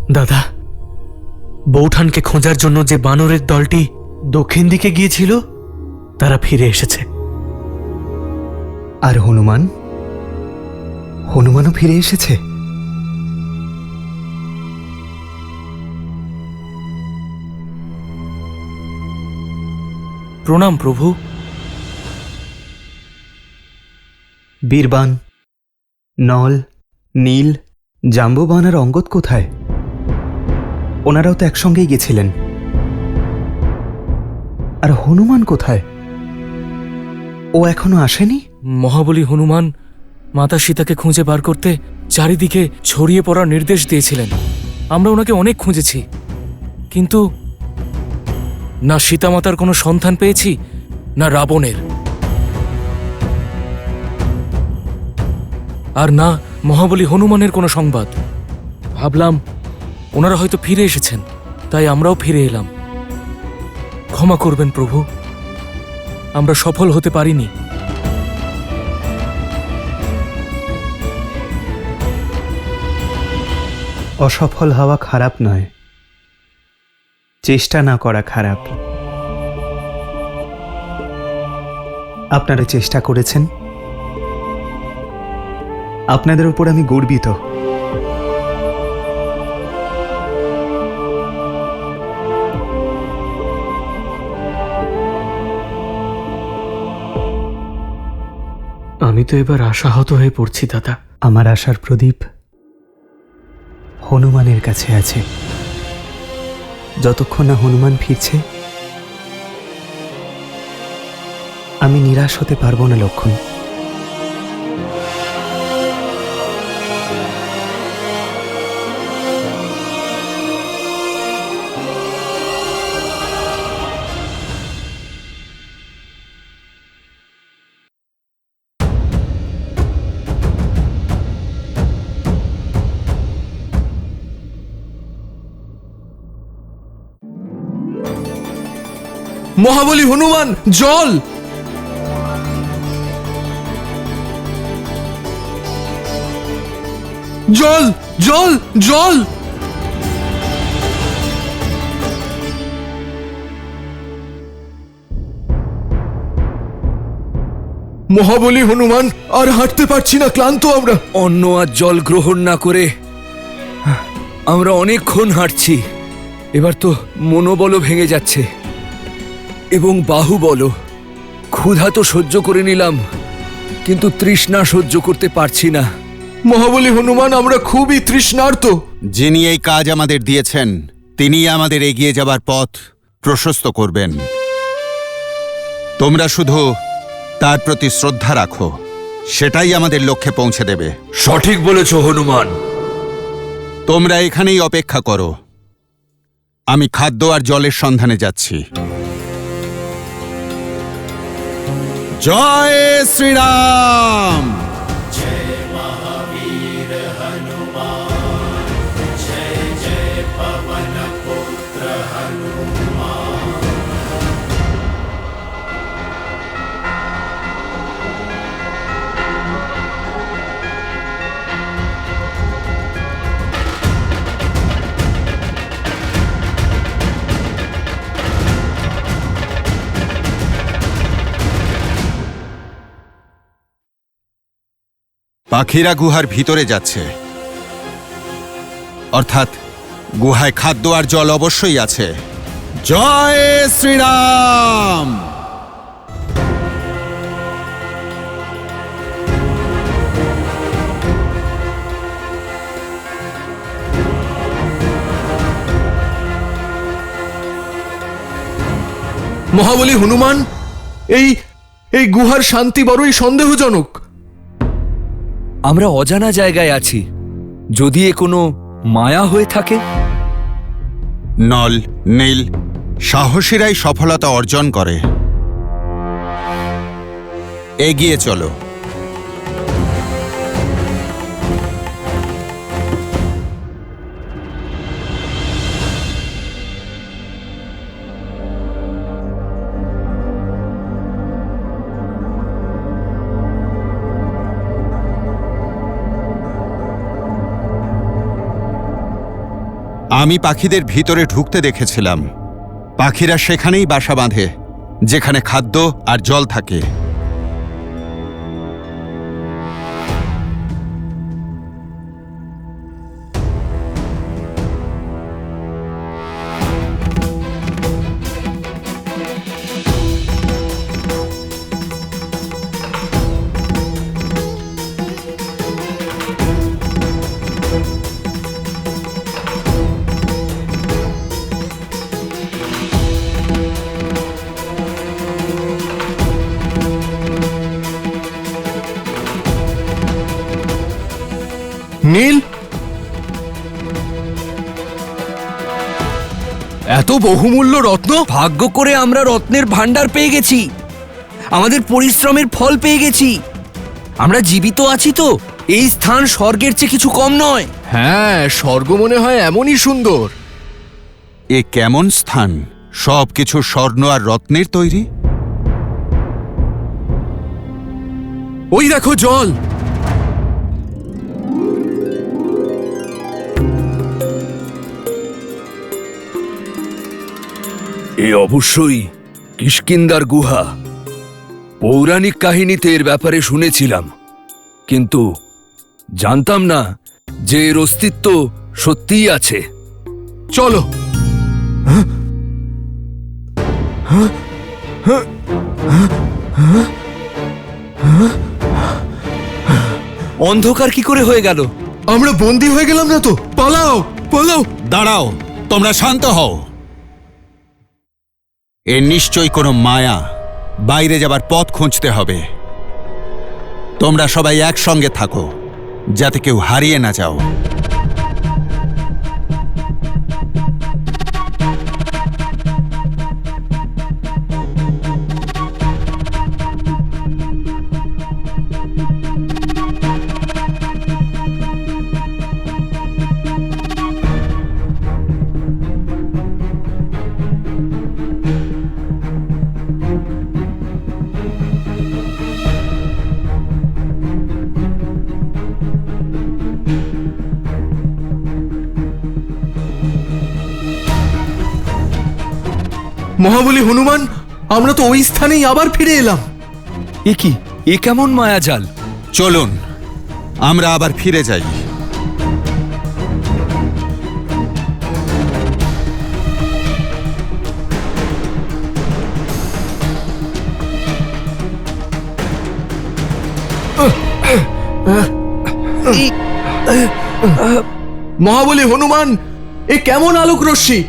দাদা, বৌঠানকে খোঁজার জন্য যে বানরের দলটি দক্ষিণ দিকে গিয়েছিল তারা ফিরে এসেছে। আর হনুমানও ফিরে এসেছে। প্রণাম প্রভু। বীরবান, নল, নীল, জাম্ববান আর অঙ্গদ কোথায়? ওনারাও তো একসঙ্গেই গেছিলেন। আর হনুমান কোথায়? ও এখনো আসেনি? মহাবলী হনুমান মাতা সীতাকে খুঁজে বার করতে চারিদিকে ছড়িয়ে পড়ার নির্দেশ দিয়েছিলেন। আমরা ওনাকে অনেক খুঁজেছি, কিন্তু না সীতামাতার কোনো সন্ধান পেয়েছি, না রাবণের, আর না মহাবলী হনুমানের কোনো সংবাদ। ভাবলাম ওনারা হয়তো ফিরে এসেছেন, তাই আমরাও ফিরে এলাম। ক্ষমা করবেন প্রভু, আমরা সফল হতে পারিনি। অসফল হওয়া খারাপ নয়, চেষ্টা না করা খারাপ। আপনারা চেষ্টা করেছেন, আপনাদের উপর আমি গর্বিত। আমি তো এবার আশাহত হয়ে পড়ছি দাদা। আমার আশার প্রদীপ হনুমানের কাছে আছে। যতক্ষণ না হনুমান ফিরছে আমি নিরাশ হতে পারবো না লক্ষণ। মহাবলী হনুমান, জল! জল, জল, জল! মহাবলী হনুমান, আর হাঁটতে পারছি না, ক্লান্ত আমরা। অন্ন আর জল গ্রহণ না করে আমরা অনেকক্ষণ হাঁটছি। এবার তো মনোবলও ভেঙে যাচ্ছে এবং বাহুবলও। ক্ষুধা তো সহ্য করে নিলাম, কিন্তু তৃষ্ণা সহ্য করতে পারছি না। মহাবলী হনুমান, আমরা খুবই তৃষ্ণার্ত। যিনি এই কাজ আমাদের দিয়েছেন তিনিই আমাদের এগিয়ে যাবার পথ প্রশস্ত করবেন। তোমরা শুধু তার প্রতি শ্রদ্ধা রাখো, সেটাই আমাদের লক্ষ্যে পৌঁছে দেবে। সঠিক বলেছ হনুমান। তোমরা এখানেই অপেক্ষা করো, আমি খাদ্য আর জলের সন্ধানে যাচ্ছি। জয় শ্রীরাম। পাখিরা গুহার ভিতরে যাচ্ছে, অর্থাৎ গুহায় খাদ্য আর জল অবশ্যই আছে। জয় শ্রীরাম। মহাবলী হনুমান, এই গুহার শান্তি বড়ই সন্দেহজনক। আমরা অজানা জায়গায় আছি, যদি এ কোনো মায়া হয়ে থাকে। নল, নীল, সাহসীরাই সফলতা অর্জন করে। এগিয়ে চলো। আমি পাখিদের ভিতরে ঢুকতে দেখেছিলাম। পাখিরা সেখানেই বাসা বাঁধে যেখানে খাদ্য আর জল থাকে। নীল, এত বহুমূল্য রত্ন! ভাগ্য করে আমরা রত্নের ভাণ্ডার পেয়ে গেছি, আমাদের পরিশ্রমের ফল পেয়ে গেছি। আমরা জীবিত আছি তো, এই স্থান স্বর্গের চেয়ে কিছু কম নয়। হ্যাঁ, স্বর্গ মনে হয় এমনই সুন্দর। এ কেমন স্থান? সবকিছু স্বর্ণ আর রত্নের তৈরি। ওই দেখো জল। এ অবশ্যই কিষ্কিন্ধার গুহা। পৌরাণিক কাহিনীতে এর ব্যাপারে শুনেছিলাম, কিন্তু জানতাম না যে এর অস্তিত্ব সত্যিই আছে। চলো। অন্ধকার কি করে হয়ে গেল? আমরা বন্দী হয়ে গেলাম না তো? পালাও, পালাও! দাঁড়াও, তোমরা শান্ত হও। এ নিশ্চয়ই কোনো মায়া। বাইরে যাবার পথ খুঁজতে হবে। তোমরা সবাই একসঙ্গে থাকো, যাতে কেউ হারিয়ে না যাও। মহাবলী হনুমান, আমরা তো ওই স্থানেই আবার ফিরে এলাম। এ কি? এ কেমন মায়াজাল? চলুন, আমরা আবার ফিরে যাই। মহাবলী হনুমান, এ কেমন আলোক রশ্মি!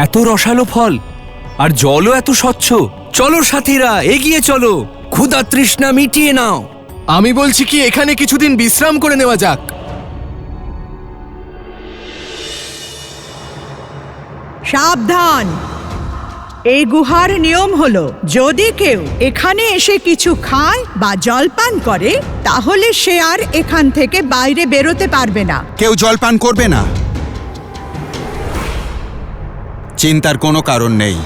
এত রসালো ফল আর জলও এত স্বচ্ছ। চলো সাথীরা, এগিয়ে চলো, ক্ষুধা তৃষ্ণা মিটিয়ে নাও। আমি বলছি কি, এখানে কিছুদিন বিশ্রাম করে নেওয়া যাক। সাবধান! এই গুহার নিয়ম হলো, যদি কেউ এখানে এসে কিছু খায় বা জলপান করে, তাহলে সে আর এখান থেকে বাইরে বেরোতে পারবে না। কেউ জলপান করবে না। চিন্তার কোনো কারণ নেই।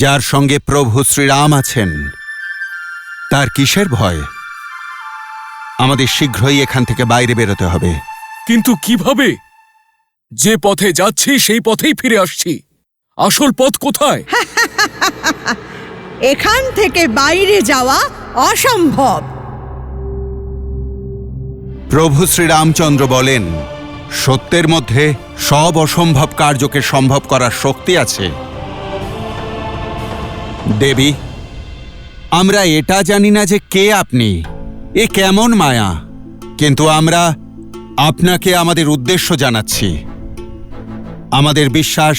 যার সঙ্গে প্রভু শ্রীরাম আছেন, তার কিসের ভয়? আমাদের শীঘ্রই এখান থেকে বাইরে বেরোতে হবে। কিন্তু কিভাবে? যে পথে যাচ্ছি সেই পথেই ফিরে আসছি। আসল পথ কোথায়? এখান থেকে বাইরে যাওয়া অসম্ভব। প্রভু শ্রীরামচন্দ্র বলেন, সত্যের মধ্যে সব অসম্ভব কার্যকে সম্ভব করার শক্তি আছে। দেবী, আমরা এটা জানি না যে কে আপনি, এ কেমন মায়া, কিন্তু আমরা আপনাকে আমাদের উদ্দেশ্য জানাচ্ছি। আমাদের বিশ্বাস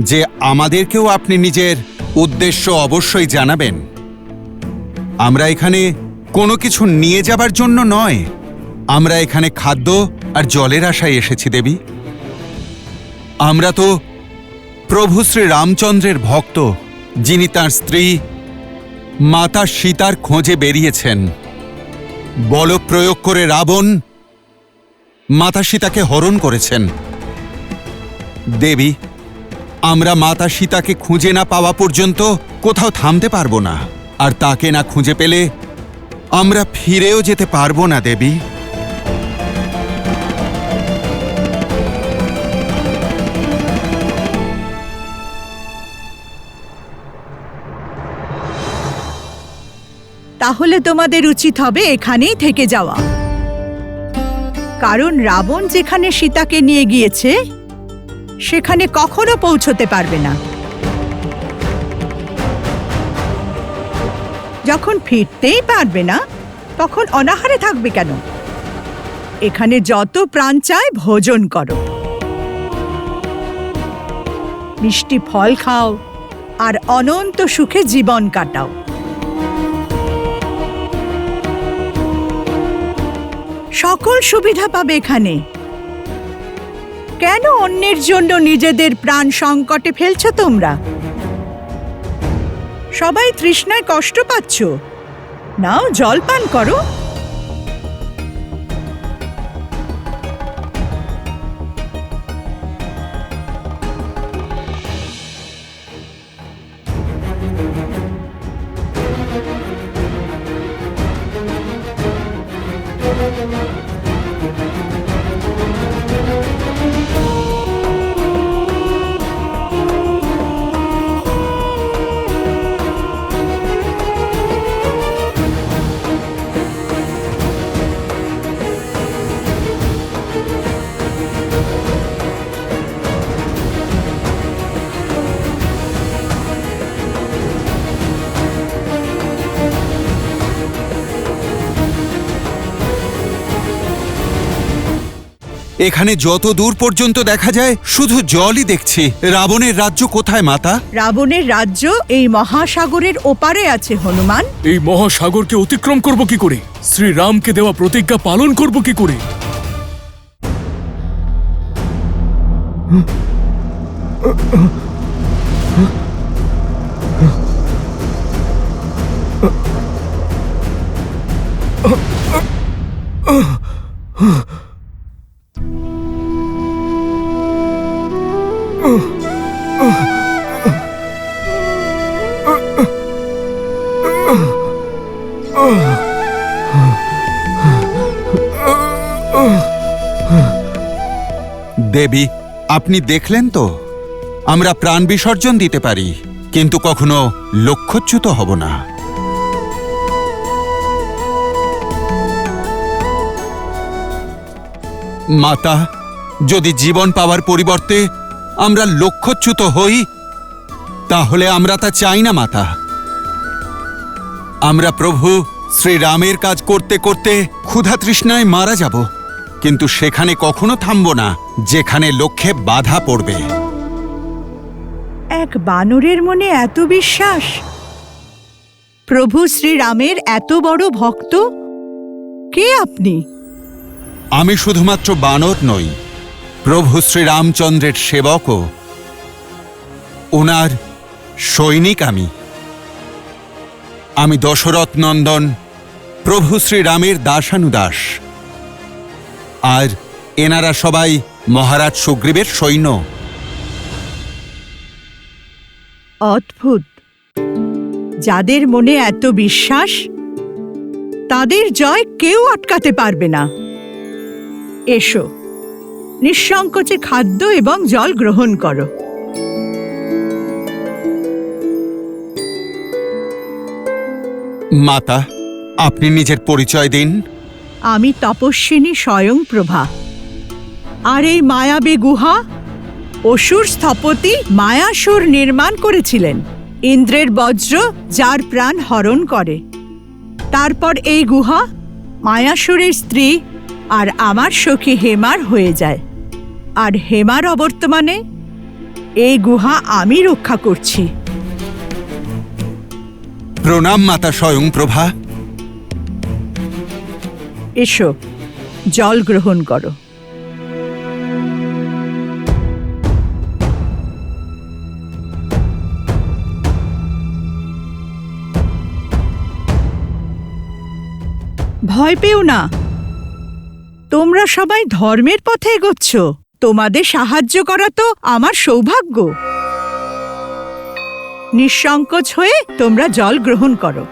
যে আমাদেরকেও আপনি নিজের উদ্দেশ্য অবশ্যই জানাবেন। আমরা এখানে কোনো কিছু নিয়ে যাবার জন্য নয়, আমরা এখানে খাদ্য আর জলের আশায় এসেছি দেবী। আমরা তো প্রভু শ্রী রামচন্দ্রের ভক্ত, যিনি তার স্ত্রী মাতা সীতার খোঁজে বেরিয়েছেন। বল প্রয়োগ করে রাবণ মাতা সীতাকে হরণ করেছেন। দেবী, আমরা মাতা সীতাকে খুঁজে না পাওয়া পর্যন্ত কোথাও থামতে পারবো না, আর তাকে না খুঁজে পেলে আমরা ফিরেও যেতে পারবো না দেবী। তাহলে তোমাদের উচিত হবে এখানেই থেকে যাওয়া, কারণ রাবণ যেখানে সীতাকে নিয়ে গিয়েছে সেখানে কখনো পৌঁছতে পারবে না। যখন ফিরতেই পারবে না তখন অনাহারে থাকবে কেন? এখানে যত প্রাণ চায় ভোজন করো, মিষ্টি ফল খাও আর অনন্ত সুখে জীবন কাটাও। সকল সুবিধা পাবে এখানে। কেন অন্যের জন্য নিজেদের প্রাণ সংকটে ফেলছো তোমরা? সবাই তৃষ্ণায় কষ্ট পাচ্ছ, নাও জল পান করো। এখানে যত দূর পর্যন্ত দেখা যায় শুধু জলই দেখছি। রাবণের রাজ্য কোথায় মাতা? রাবণের রাজ্য এই মহাসাগরের ওপারে আছে হনুমান। এই মহাসাগরকে অতিক্রম করব কি করে? শ্রীরামকে দেওয়া প্রতিজ্ঞা পালন করব কি করে? দেবী, আপনি দেখলেন তো, আমরা প্রাণ বিসর্জন দিতে পারি কিন্তু কখনো লক্ষ্যচ্যুত হব না। মাতা, যদি জীবন পাওয়ার পরিবর্তে আমরা লক্ষ্যচ্যুত হই তাহলে আমরা তা চাই না মাতা। আমরা প্রভু শ্রীরামের কাজ করতে করতে ক্ষুধা তৃষ্ণায় মারা যাব, কিন্তু সেখানে কখনো থামব না যেখানে লক্ষ্যে বাধা পড়বে। এক বানরের মনে এত বিশ্বাস? প্রভু শ্রীরামের এত বড় ভক্ত? কে আপনি? আমি শুধুমাত্র বানর নই, প্রভু শ্রীরামচন্দ্রের সেবকও। ওনার সৈনিক আমি দশরথ নন্দন প্রভু শ্রীরামের দাসানুদাস, আর এনারা সবাই মহারাজ সুগ্রীবের সৈন্য। অদ্ভুত, যাদের মনে এত বিশ্বাস তাদের জয় কেউ আটকাতে পারবে না। এসো, নিঃসংকোচে খাদ্য এবং জল গ্রহণ করো। মাতা, আপনি নিজের পরিচয় দিন। আমি তপস্বিনী স্বয়ংপ্রভা, আর এই মায়াবী গুহা অসুর স্থপতি মায়াসুর নির্মাণ করেছিলেন। ইন্দ্রের বজ্র যার প্রাণ হরণ করে। তারপর এই গুহা মায়াসুরের স্ত্রী আর আমার সখী হেমার হয়ে যায়, আর হেমার অবর্তমানে এই গুহা আমি রক্ষা করছি। প্রণাম মাতা স্বয়ংপ্রভা। এসো, জল গ্রহণ করো। ভয় পেও না, তোমরা সবাই ধর্মের পথে এগোচ্ছ। তোমাদের সাহায্য করা তো আমার সৌভাগ্য। নিঃসংকোচ হয়ে তোমরা জল গ্রহণ করো।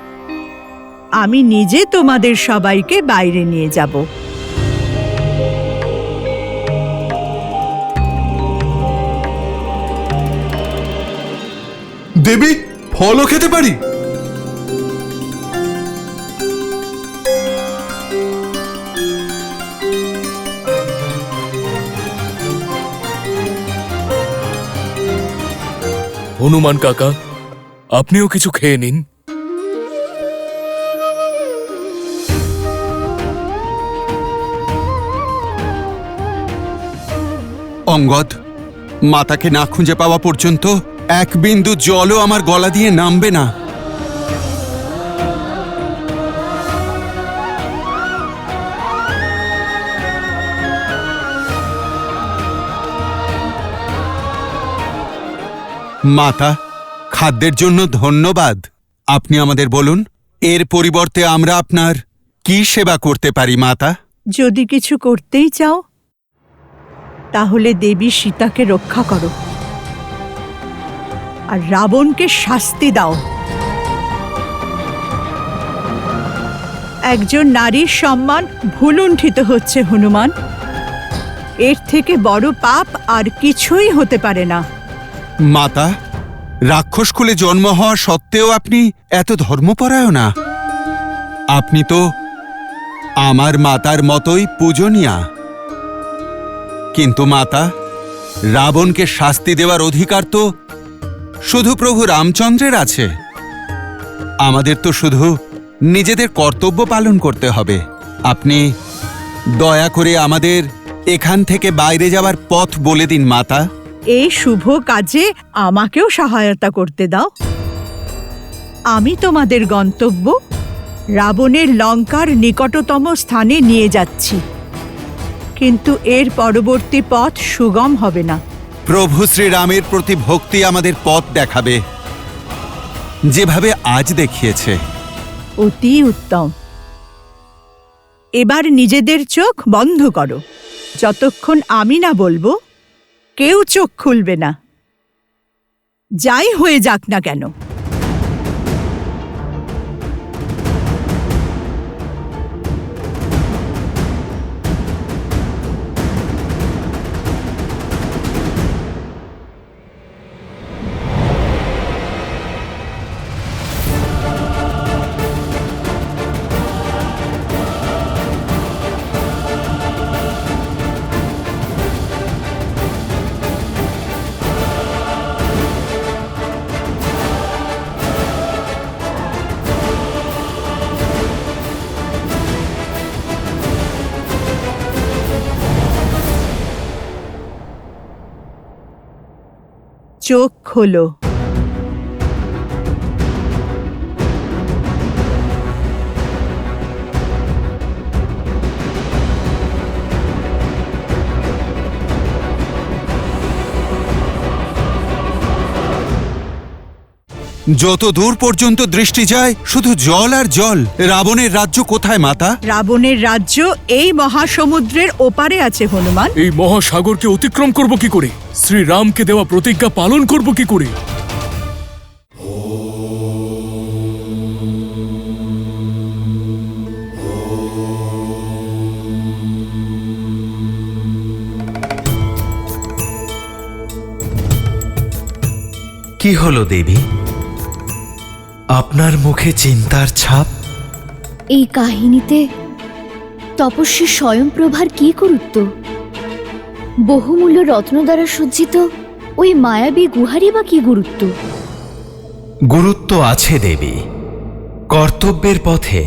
আমি নিজে তোমাদের সবাইকে বাইরে নিয়ে যাব। দেবী, ফলও খেতে পারি? হনুমান কাকা, আপনিও কিছু খেয়ে নিন। অঙ্গদ, মাতাকে না খুঁজে পাওয়া পর্যন্ত এক বিন্দু জলও আমার গলা দিয়ে নামবে না। মাতা, খাদ্যের জন্য ধন্যবাদ। আপনি আমাদের বলুন, এর পরিবর্তে আমরা আপনার কি সেবা করতে পারি মাতা? যদি কিছু করতেই চাও তাহলে দেবী সীতাকে রক্ষা করো আর রাবণকে শাস্তি দাও। একজন নারীর সম্মান ভুলুণ্ঠিত হচ্ছে হনুমান। এর থেকে বড় পাপ আর কিছুই হতে পারে না। মাতা, রাক্ষসকুলে জন্ম হওয়া সত্ত্বেও আপনি এত ধর্মপরায়ণা। আপনি তো আমার মাতার মতোই পূজনীয়া। কিন্তু মাতা, রাবণকে শাস্তি দেওয়ার অধিকার তো শুধু প্রভু রামচন্দ্রের আছে। আমাদের তো শুধু নিজেদের কর্তব্য পালন করতে হবে। আপনি দয়া করে আমাদের এখান থেকে বাইরে যাওয়ার পথ বলে দিন মাতা। এই শুভ কাজে আমাকেও সহায়তা করতে দাও। আমি তোমাদের গন্তব্য রাবণের লঙ্কার নিকটতম স্থানে নিয়ে যাচ্ছি, কিন্তু এর পরবর্তী পথ সুগম হবে না। প্রভু শ্রীরামের প্রতি ভক্তি আমাদের পথ দেখাবে, যেভাবে আজ দেখিয়েছে। অতি উত্তম। এবার নিজেদের চোখ বন্ধ করো। যতক্ষণ আমি না বলবো কেউ চোখ খুলবে না, যাই হয়ে যাক না কেন। চোখ খোলো। যত দূর পর্যন্ত দৃষ্টি যায় শুধু জল আর জল। রাবণের রাজ্য কোথায় মাতা? রাবণের রাজ্য এই মহাসমুদ্রের ওপারে আছে হনুমান। এই মহাসাগরকে অতিক্রম করব কি করে? শ্রীরামকে দেওয়া প্রতিজ্ঞা পালন করব কি করে? কি হলো দেবী, আপনার মুখে চিন্তার ছাপ? এই কাহিনীতে তপস্বী স্বয়ংপ্রভার কি গুরুত্ব? বহুমূল্য রত্ন দ্বারা সজ্জিত ওই মায়াবী গুহারই বা কি গুরুত্ব? গুরুত্ব আছে দেবী। কর্তব্যের পথে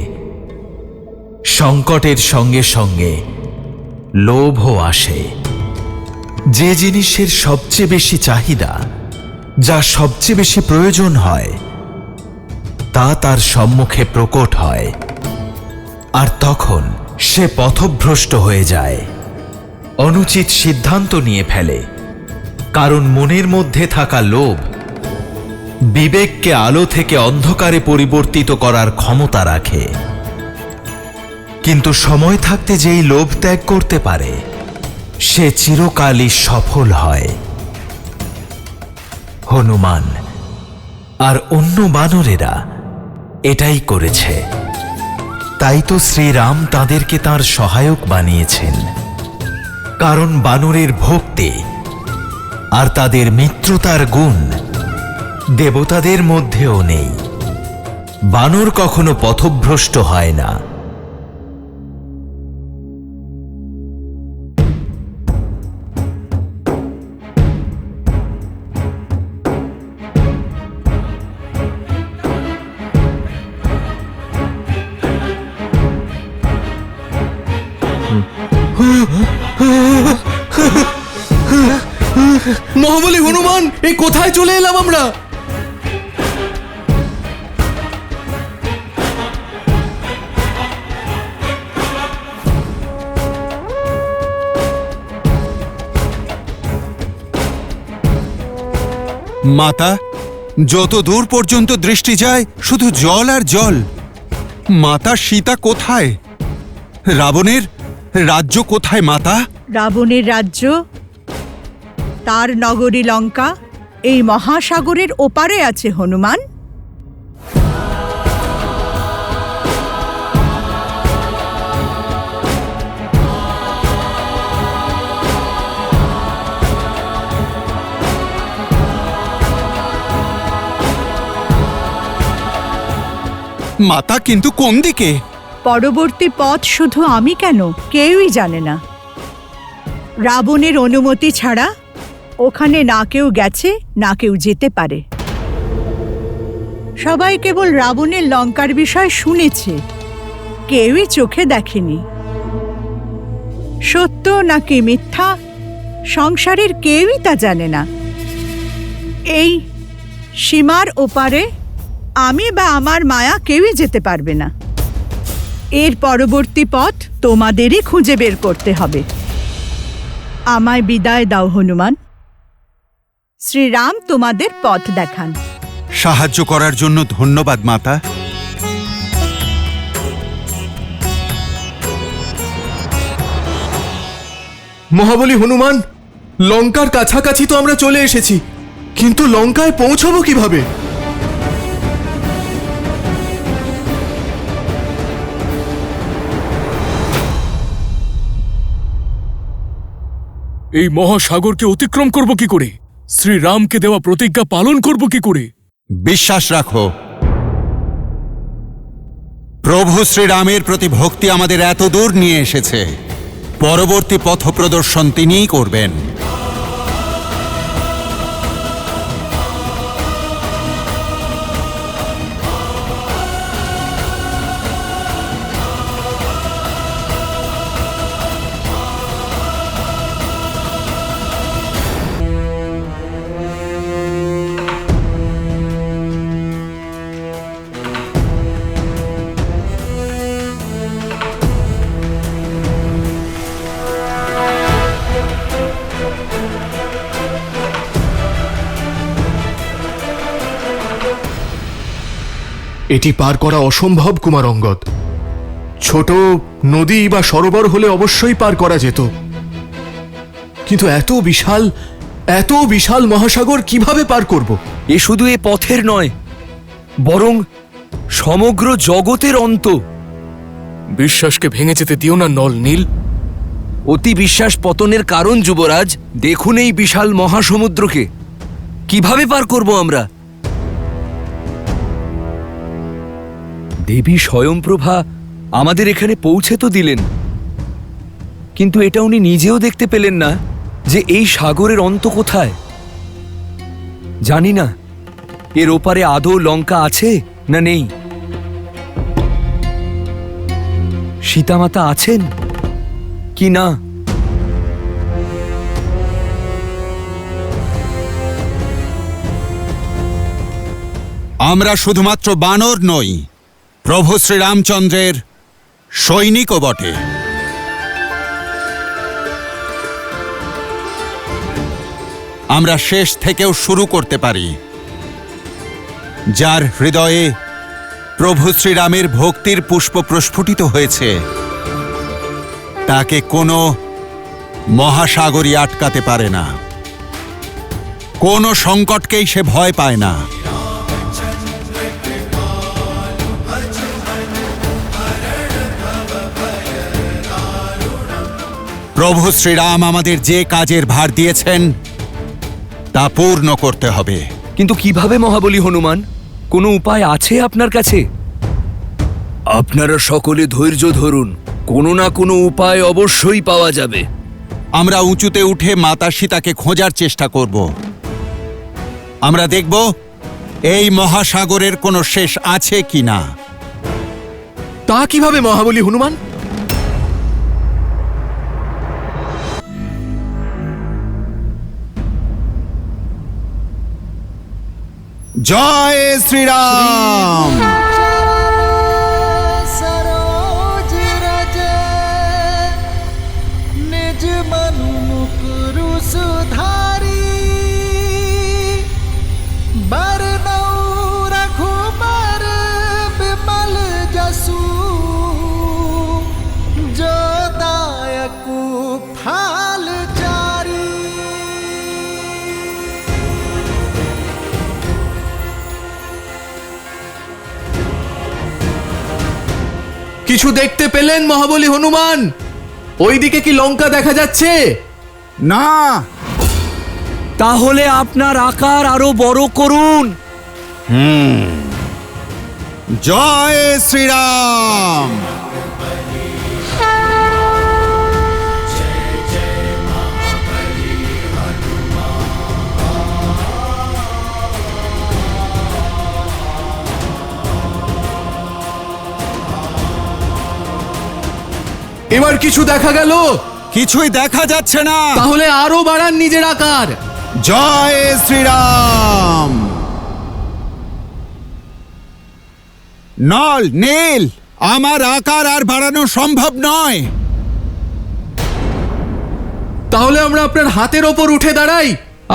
সংকটের সঙ্গে সঙ্গে লোভও আসে। যে জিনিসের সবচেয়ে বেশি চাহিদা, যা সবচেয়ে বেশি প্রয়োজন হয়, তা তার সম্মুখে প্রকট হয়, আর তখন সে পথভ্রষ্ট হয়ে যায়, অনুচিত সিদ্ধান্ত নিয়ে ফেলে। কারণ মনের মধ্যে থাকা লোভ বিবেককে আলো থেকে অন্ধকারে পরিবর্তিত করার ক্ষমতা রাখে। কিন্তু সময় থাকতে যেই লোভ ত্যাগ করতে পারে সে চিরকালই সফল হয়। হনুমান আর অন্য বানরেরা এটাই করেছে। তাই তো শ্রীরাম তাদেরকে তার সহায়ক বানিয়েছেন। কারণ বানরের ভক্তি আর তাদের মিত্রতার গুণ দেবতাদের মধ্যেও নেই। বানর কখনো পথভ্রষ্ট হয় না। মহাবলী হনুমান, এই কোথায় চলে এলাম আমরা? মাতা, যত দূর পর্যন্ত দৃষ্টি যায় শুধু জল আর জল। মাতা সীতা কোথায়? রাবণের রাজ্য কোথায় মাতা? রাবণের রাজ্য, তার নগরী লঙ্কা এই মহাসাগরের ওপারে আছে হনুমান। মাতা, কিন্তু কোন দিকে? পরবর্তী পথ শুধু আমি কেন, কেউই জানে না। রাবণের অনুমতি ছাড়া ওখানে না কেউ গেছে, না কেউ যেতে পারে। সবাই কেবল রাবণের লঙ্কার বিষয় শুনেছে, কেউই চোখে দেখেনি। সত্য নাকি মিথ্যা সংসারের কেউই তা জানে না। এই সীমার ওপারে আমি বা আমার মায়া কেউই যেতে পারবে না। এর পরবর্তী পথ তোমাদেরই খুঁজে বের করতে হবে। আমায় বিদায় দাও হনুমান। শ্রীরাম তোমাদের পথ দেখান। সাহায্য করার জন্য ধন্যবাদ মাতা। মহাবলী হনুমান, লঙ্কার কাছাকাছি তো আমরা চলে এসেছি, কিন্তু লঙ্কায় পৌঁছবো কিভাবে? এই মহাসাগরকে অতিক্রম করব কি করে? শ্রীরামকে দেওয়া প্রতিজ্ঞা পালন করব কি করে? বিশ্বাস রাখো, প্রভু শ্রীরামের প্রতি ভক্তি আমাদের এত দূর নিয়ে এসেছে। পরবর্তী পথ প্রদর্শন তিনিই করবেন। এটি পার করা অসম্ভব কুমার অঙ্গদ। ছোট নদী বা সরোবর হলে অবশ্যই পার করা যেত, কিন্তু এত বিশাল মহাসাগর কিভাবে পার করব? এ শুধু এ পথের নয়, বরং সমগ্র জগতের অন্ত। বিশ্বাসকে ভেঙে যেতে দিও না নল নীল। অতি বিশ্বাস পতনের কারণ যুবরাজ। দেখুন এই বিশাল মহাসমুদ্রকে, কিভাবে পার করব আমরা? দেবী স্বয়ংপ্রভা আমাদের এখানে পৌঁছে তো দিলেন, কিন্তু এটা উনি নিজেও দেখতে পেলেন না যে এই সাগরের অন্ত কোথায়। জানি না এর ওপারে আদৌ লঙ্কা আছে না নেই। সীতামাতা আছেন কি না? আমরা শুধুমাত্র বানর নই, প্রভু শ্রীরামচন্দ্রের সৈনিকও বটে। আমরা শেষ থেকেও শুরু করতে পারি। যার হৃদয়ে প্রভু শ্রীরামের ভক্তির পুষ্প প্রস্ফুটিত হয়েছে তাকে কোনো মহাসাগরই আটকাতে পারে না। কোনো সংকটকেই সে ভয় পায় না। প্রভু শ্রীরাম আমাদের যে কাজের ভার দিয়েছেন তা পূর্ণ করতে হবে। কিন্তু কিভাবে মহাবলী হনুমান? কোনো উপায় আছে আপনার কাছে? আপনারা সকলে ধৈর্য ধরুন, কোনো না কোনো উপায় অবশ্যই পাওয়া যাবে। আমরা উঁচুতে উঠে মাতা সীতাকে খোঁজার চেষ্টা করব। আমরা দেখব এই মহাসাগরের কোনো শেষ আছে কিনা। তা কিভাবে মহাবলী হনুমান? জয় শ্রীরাম। सरोज रज निज मनु मुकुरु सुधारी बरनौ रघुबर बिमल जसु जो दायकु फाल चारी। কিছু দেখতে পেলেন মহাবলী হনুমান? ওইদিকে কি লঙ্কা দেখা যাচ্ছে? না। তাহলে আপনার আকার আরো বড় করুন। জয় শ্রীরাম। এবার কিছু দেখা গেল? কিছুই দেখা যাচ্ছে না। তাহলে আরো বাড়ান নিজের আকার। জয় শ্রীরাম। নল, নীল, আমার আকার আর বাড়ানো সম্ভব নয়। তাহলে আমরা আপনার হাতের ওপর উঠে দাঁড়াই।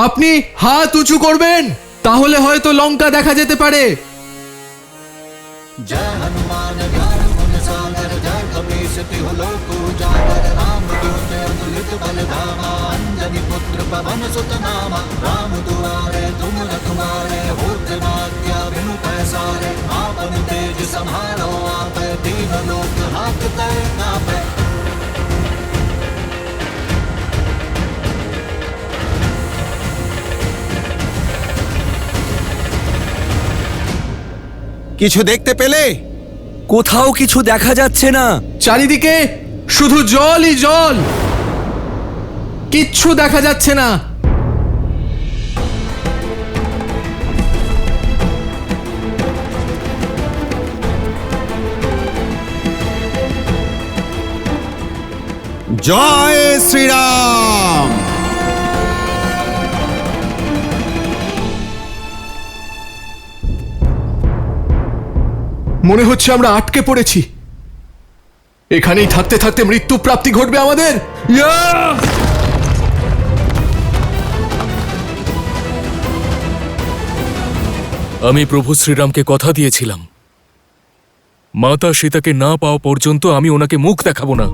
আপনি হাত উঁচু করবেন, তাহলে হয়তো লঙ্কা দেখা যেতে পারে। जय हनुमान ज्ञान गुण सागर जय कपीस तिहु लोक उजागर राम दूत अतुलित बल धामा अंजनी पुत्र पवन सुत नामा। राम दुआरे तुम रखवारे होते भाग्या बिनु पैसारे। आपन तेज समारो आपे दीन लोक हाकते कापे। কিছু দেখতে পেলে? কোথাও কিছু দেখা যাচ্ছে না। চারিদিকে শুধু জলই জল, কিচ্ছু দেখা যাচ্ছে না। জয় শ্রীরাম। মনে হচ্ছে আমরা আটকে পড়েছি। এখানেই থাকতে থাকতে মৃত্যু প্রাপ্তি ঘটবে আমাদের। আমি প্রভু শ্রীরামকে কথা দিয়েছিলাম, মাতা সীতাকে না পাওয়া পর্যন্ত আমি ওনাকে মুখ দেখাবো না।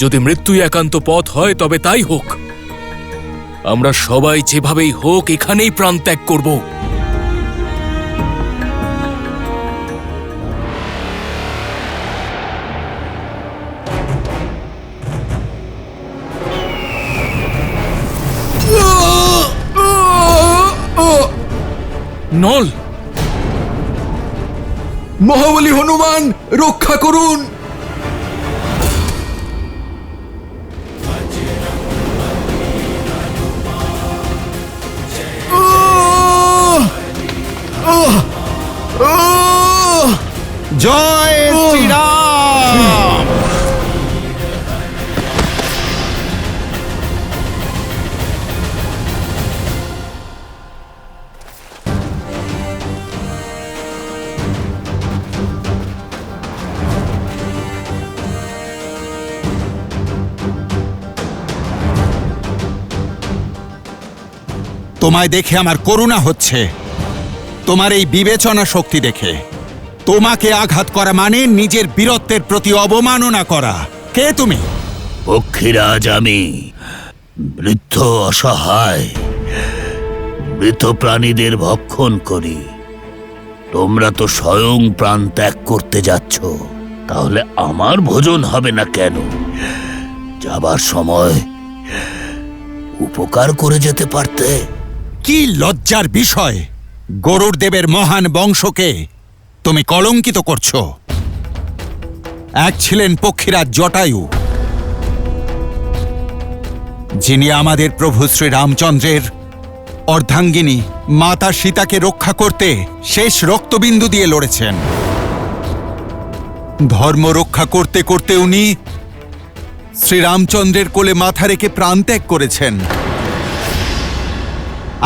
যদি মৃত্যুই একান্ত পথ হয় তবে তাই হোক। আমরা সবাই যেভাবেই হোক এখানেই প্রাণ ত্যাগ করব। নল, মহাবলী হনুমান রক্ষা করুন। জয় শ্রীরাম। তোমায় দেখে আমার করুণা হচ্ছে, তোমার এই বিবেচনা শক্তি দেখে। তোমাকে আঘাত করা মানে নিজের বীরত্বের প্রতি অবমাননা করা। কে তুমি? পক্ষীরাজ আমি, বৃদ্ধ অসহায়, মৃত প্রাণীদের ভক্ষণ করি। তোমরা তো স্বয়ং প্রাণ ত্যাগ করতে যাচ্ছ, তাহলে আমার ভোজন হবে না কেন? যাবার সময় উপকার করে যেতে পারতে। কি লজ্জার বিষয়! গরুড় দেবের মহান বংশকে তুমি কলঙ্কিত করছো। এক ছিলেন পক্ষীরাজ জটায়ু, যিনি আমাদের প্রভু শ্রী রামচন্দ্রের অর্ধাঙ্গিনী মাতা সীতাকে রক্ষা করতে শেষ রক্তবিন্দু দিয়ে লড়েছেন। ধর্ম রক্ষা করতে করতে উনি শ্রীরামচন্দ্রের কোলে মাথা রেখে প্রাণত্যাগ করেছেন।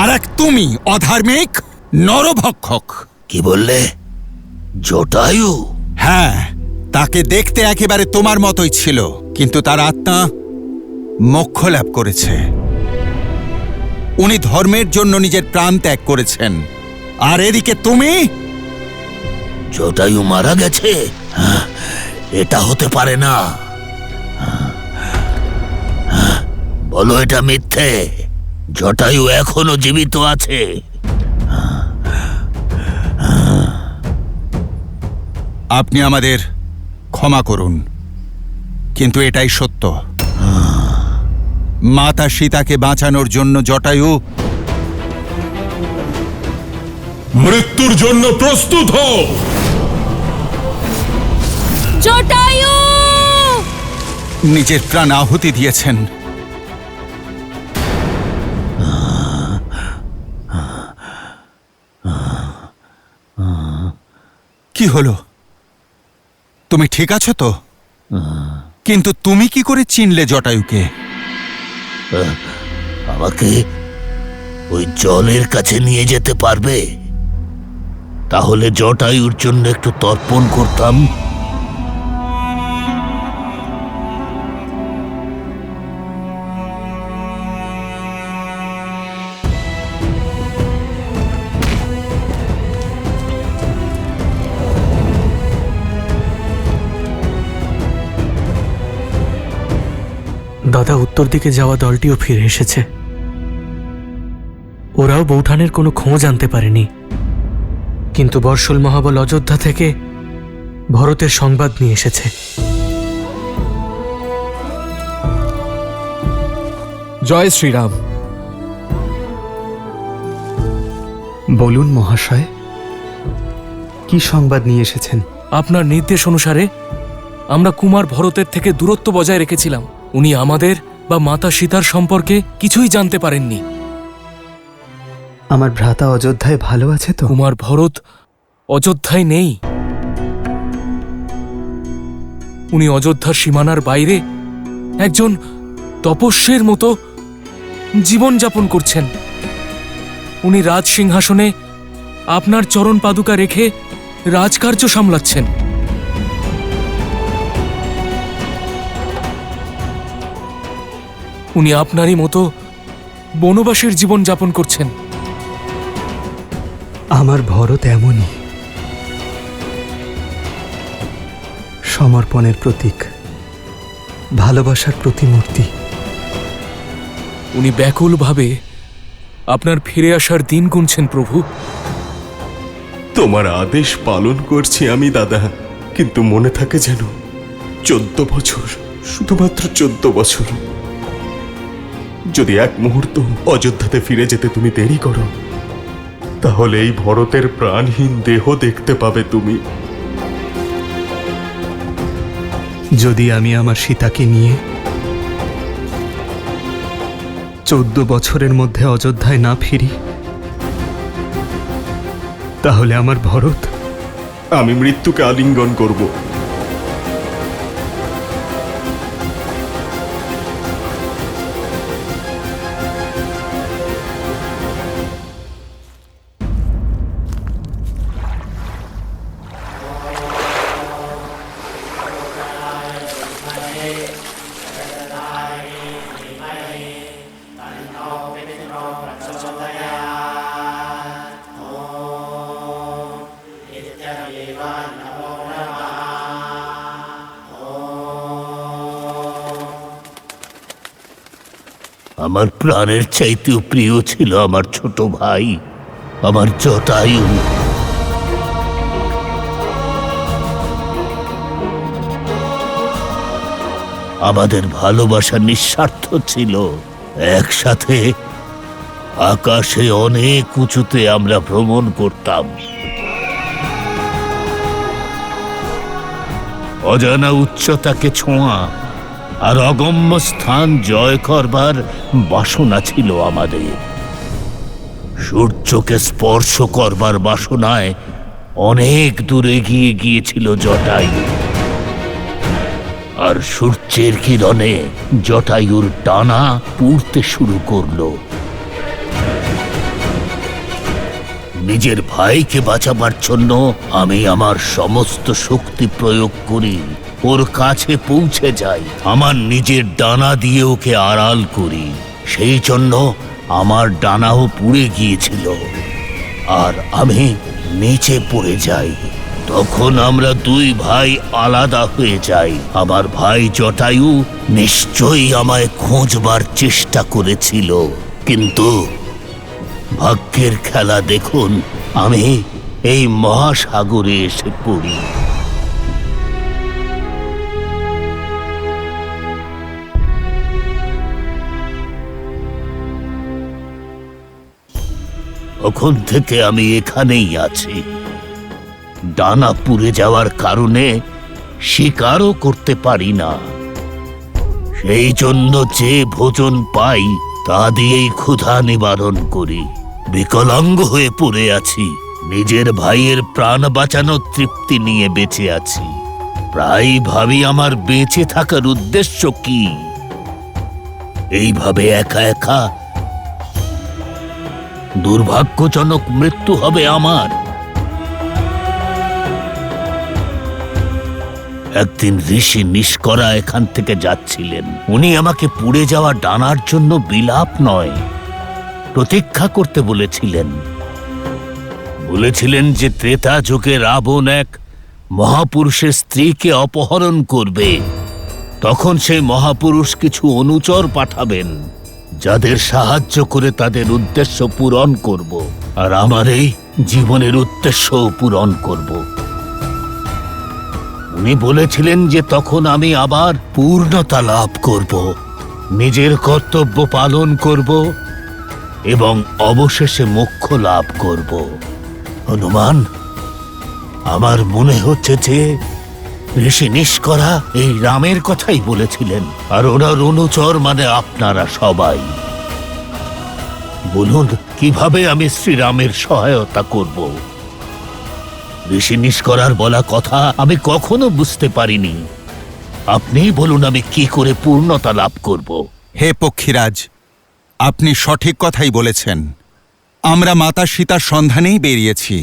আর এক তুমি অধার্মিক নরভক্ষক। কি বললে? জটায়ু? হ্যাঁ, তাকে দেখতে একেবারে তোমার মতোই ছিল, কিন্তু তার আত্মা মোক্ষ লাভ করেছে। উনি ধর্মের জন্য নিজের প্রাণ ত্যাগ করেছেন। আর এদিকে তুমি? জটায়ু মারা গেছে? এটা হতে পারে না। বলো এটা মিথ্যে। জটায়ু এখনো জীবিত আছে। আপনি আমাদের ক্ষমা করুন, কিন্তু এটাই সত্য। মাতা সীতাকে বাঁচানোর জন্য জটায়ু মৃত্যুর জন্য প্রস্তুত হও। জটায়ু! নিজের প্রাণ আহুতি দিয়েছেন। কি হলো? তুমি ঠিক আছো তো? কিন্তু তুমি কি করে চিনলে জটায়ুকে? আমাকে ওই জলের কাছে নিয়ে যেতে পারবে? তাহলে জটায়ুর জন্য একটু তর্পণ করতাম। দাদা, উত্তর দিকে যাওয়া দলটিও ফিরে এসেছে। ওরাও বৌঠানের কোনো খোঁজ আনতে পারেনি, কিন্তু বর্ষল মহাবল অযোধ্যা থেকে ভরতের সংবাদ নিয়ে এসেছে। জয় শ্রীরাম। বলুন মহাশয়, কি সংবাদ নিয়ে এসেছেন? আপনার নির্দেশ অনুসারে আমরা কুমার ভরতের থেকে দূরত্ব বজায় রেখেছিলাম। উনি আমাদের বা মাতা সীতার সম্পর্কে কিছুই জানতে পারেননি। আমার ভ্রাতা অযোধ্যায় ভালো আছে তো? কুমার ভরত অযোধ্যায় নেই। উনি অযোধ্যার সীমানার বাইরে একজন তপস্বীর মতো জীবনযাপন করছেন। উনি রাজ সিংহাসনে আপনার চরণ পাদুকা রেখে রাজকার্য সামলাচ্ছেন। উনি আপনারই মতো বনবাসীর জীবন যাপন করছেন। আমার ভরত এমনই, সমর্পণের প্রতীক, ভালোবাসার প্রতিমূর্তি। উনি ব্যাকুলভাবে আপনার ফিরে আসার দিন গুনছেন প্রভু। তোমার আদেশ পালন করছি আমি দাদা, কিন্তু মনে থাকে যেন 14 বছর, শুধুমাত্র 14 বছর। যদি এক মুহূর্ত অযোধ্যাতে ফিরে যেতে তুমি দেরি করো, তাহলে এই ভরতের প্রাণহীন দেহ দেখতে পাবে তুমি। যদি আমি আমার সীতাকে নিয়ে 14 বছরের মধ্যে অযোধ্যায় না ফিরি, তাহলে আমার ভরত, আমি মৃত্যুকে আলিঙ্গন করব। আমার প্রাণের চাইতেও প্রিয় ছিল আমার ছোট ভাই, আমার জটায়ু। আমাদের ভালোবাসা নিঃস্বার্থ ছিল। একসাথে আকাশে অনেক উঁচুতে আমরা ভ্রমণ করতাম। অজানা উচ্চতাকে ছোঁয়া আর অগম্য স্থান জয় করবার বাসনা ছিল আমাদের। সূর্যকে স্পর্শ করবার বাসনায় অনেক দূর এগিয়ে গিয়েছিল জটায়ু। আর সূর্যের কিরণে জটায়ুর ডানা পুড়তে শুরু করলো। নিজের ভাইকে বাঁচাবার জন্য আমি আমার সমস্ত শক্তি প্রয়োগ করি, ওর কাছে পৌঁছে যাই, আমার নিজের ডানা দিয়ে ওকে আড়াল করি। সেই জন্য আমার ডানাও পুড়ে গিয়েছিল আর আমি নিচে পড়ে যাই। তখন আমরা দুই ভাই আলাদা হয়ে যাই। আমার ভাই জটায়ু নিশ্চয়ই আমায় খোঁজবার চেষ্টা করেছিল, কিন্তু ভাগ্যের খেলা দেখুন, আমি এই মহাসাগরে এসে পড়ি। তখন থেকে আমি এখানেই আছি। ডানা পুড়ে যাওয়ার কারণে শিকারও করতে পারি না। সেই জন্য যে ভোজন পাই তা দিয়েই ক্ষুধা নিবারণ করি। বিকলাঙ্গ হয়ে পড়ে আছি, নিজের ভাইয়ের প্রাণ বাঁচানোর তৃপ্তি নিয়ে বেঁচে আছি। প্রায় ভাবি আমার বেঁচে থাকার উদ্দেশ্য কি। এইভাবে একা একা দুর্ভাগ্যজনক মৃত্যু হবে আমার। একদিন ঋষি নিষ্করা এখান থেকে যাচ্ছিলেন। উনি আমাকে পুড়ে যাওয়া ডানার জন্য বিলাপ নয়, প্রতীক্ষা করতে বলেছিলেন। বলেছিলেন যে ত্রেতা যুগে রাবণ এক মহাপুরুষের স্ত্রীকে অপহরণ করবে। তখন সেই মহাপুরুষ কিছু অনুচর পাঠাবেন, যাদের সাহায্য করে তাদের উদ্দেশ্য পূরণ করব, আর আমার এই জীবনের উদ্দেশ্যও পূরণ করব। উনি বলেছিলেন যে তখন আমি আবার পূর্ণতা লাভ করব, নিজের কর্তব্য পালন করব এবং অবশেষে মোক্ষ লাভ করব। হনুমান, আমার মনে হচ্ছে যে ঋষি নিষ্করা এই রামের কথাই বলেছিলেন, আর ওনার অনুচর মানে আপনারা সবাই। বলুন, কিভাবে আমি শ্রীরামের সহায়তা করব? ঋষি নিষ্করার বলা কথা আমি কখনো বুঝতে পারিনি। আপনিই বলুন, আমি কি করে পূর্ণতা লাভ করব? হে পক্ষীরাজ, আপনি সঠিক কথাই বলেছেন। আমরা মাতা সীতার সন্ধানেই বেরিয়েছি,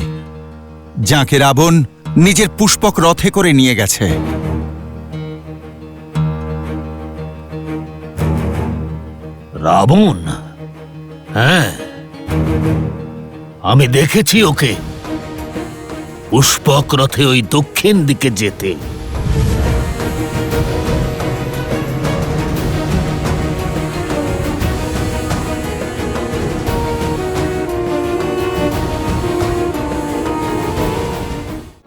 যাকে রাবণ নিজের পুষ্পক রথে করে নিয়ে গেছে। রাবণ? হ্যাঁ, আমি দেখেছি ওকে পুষ্পক রথে ওই দক্ষিণ দিকে যেতে।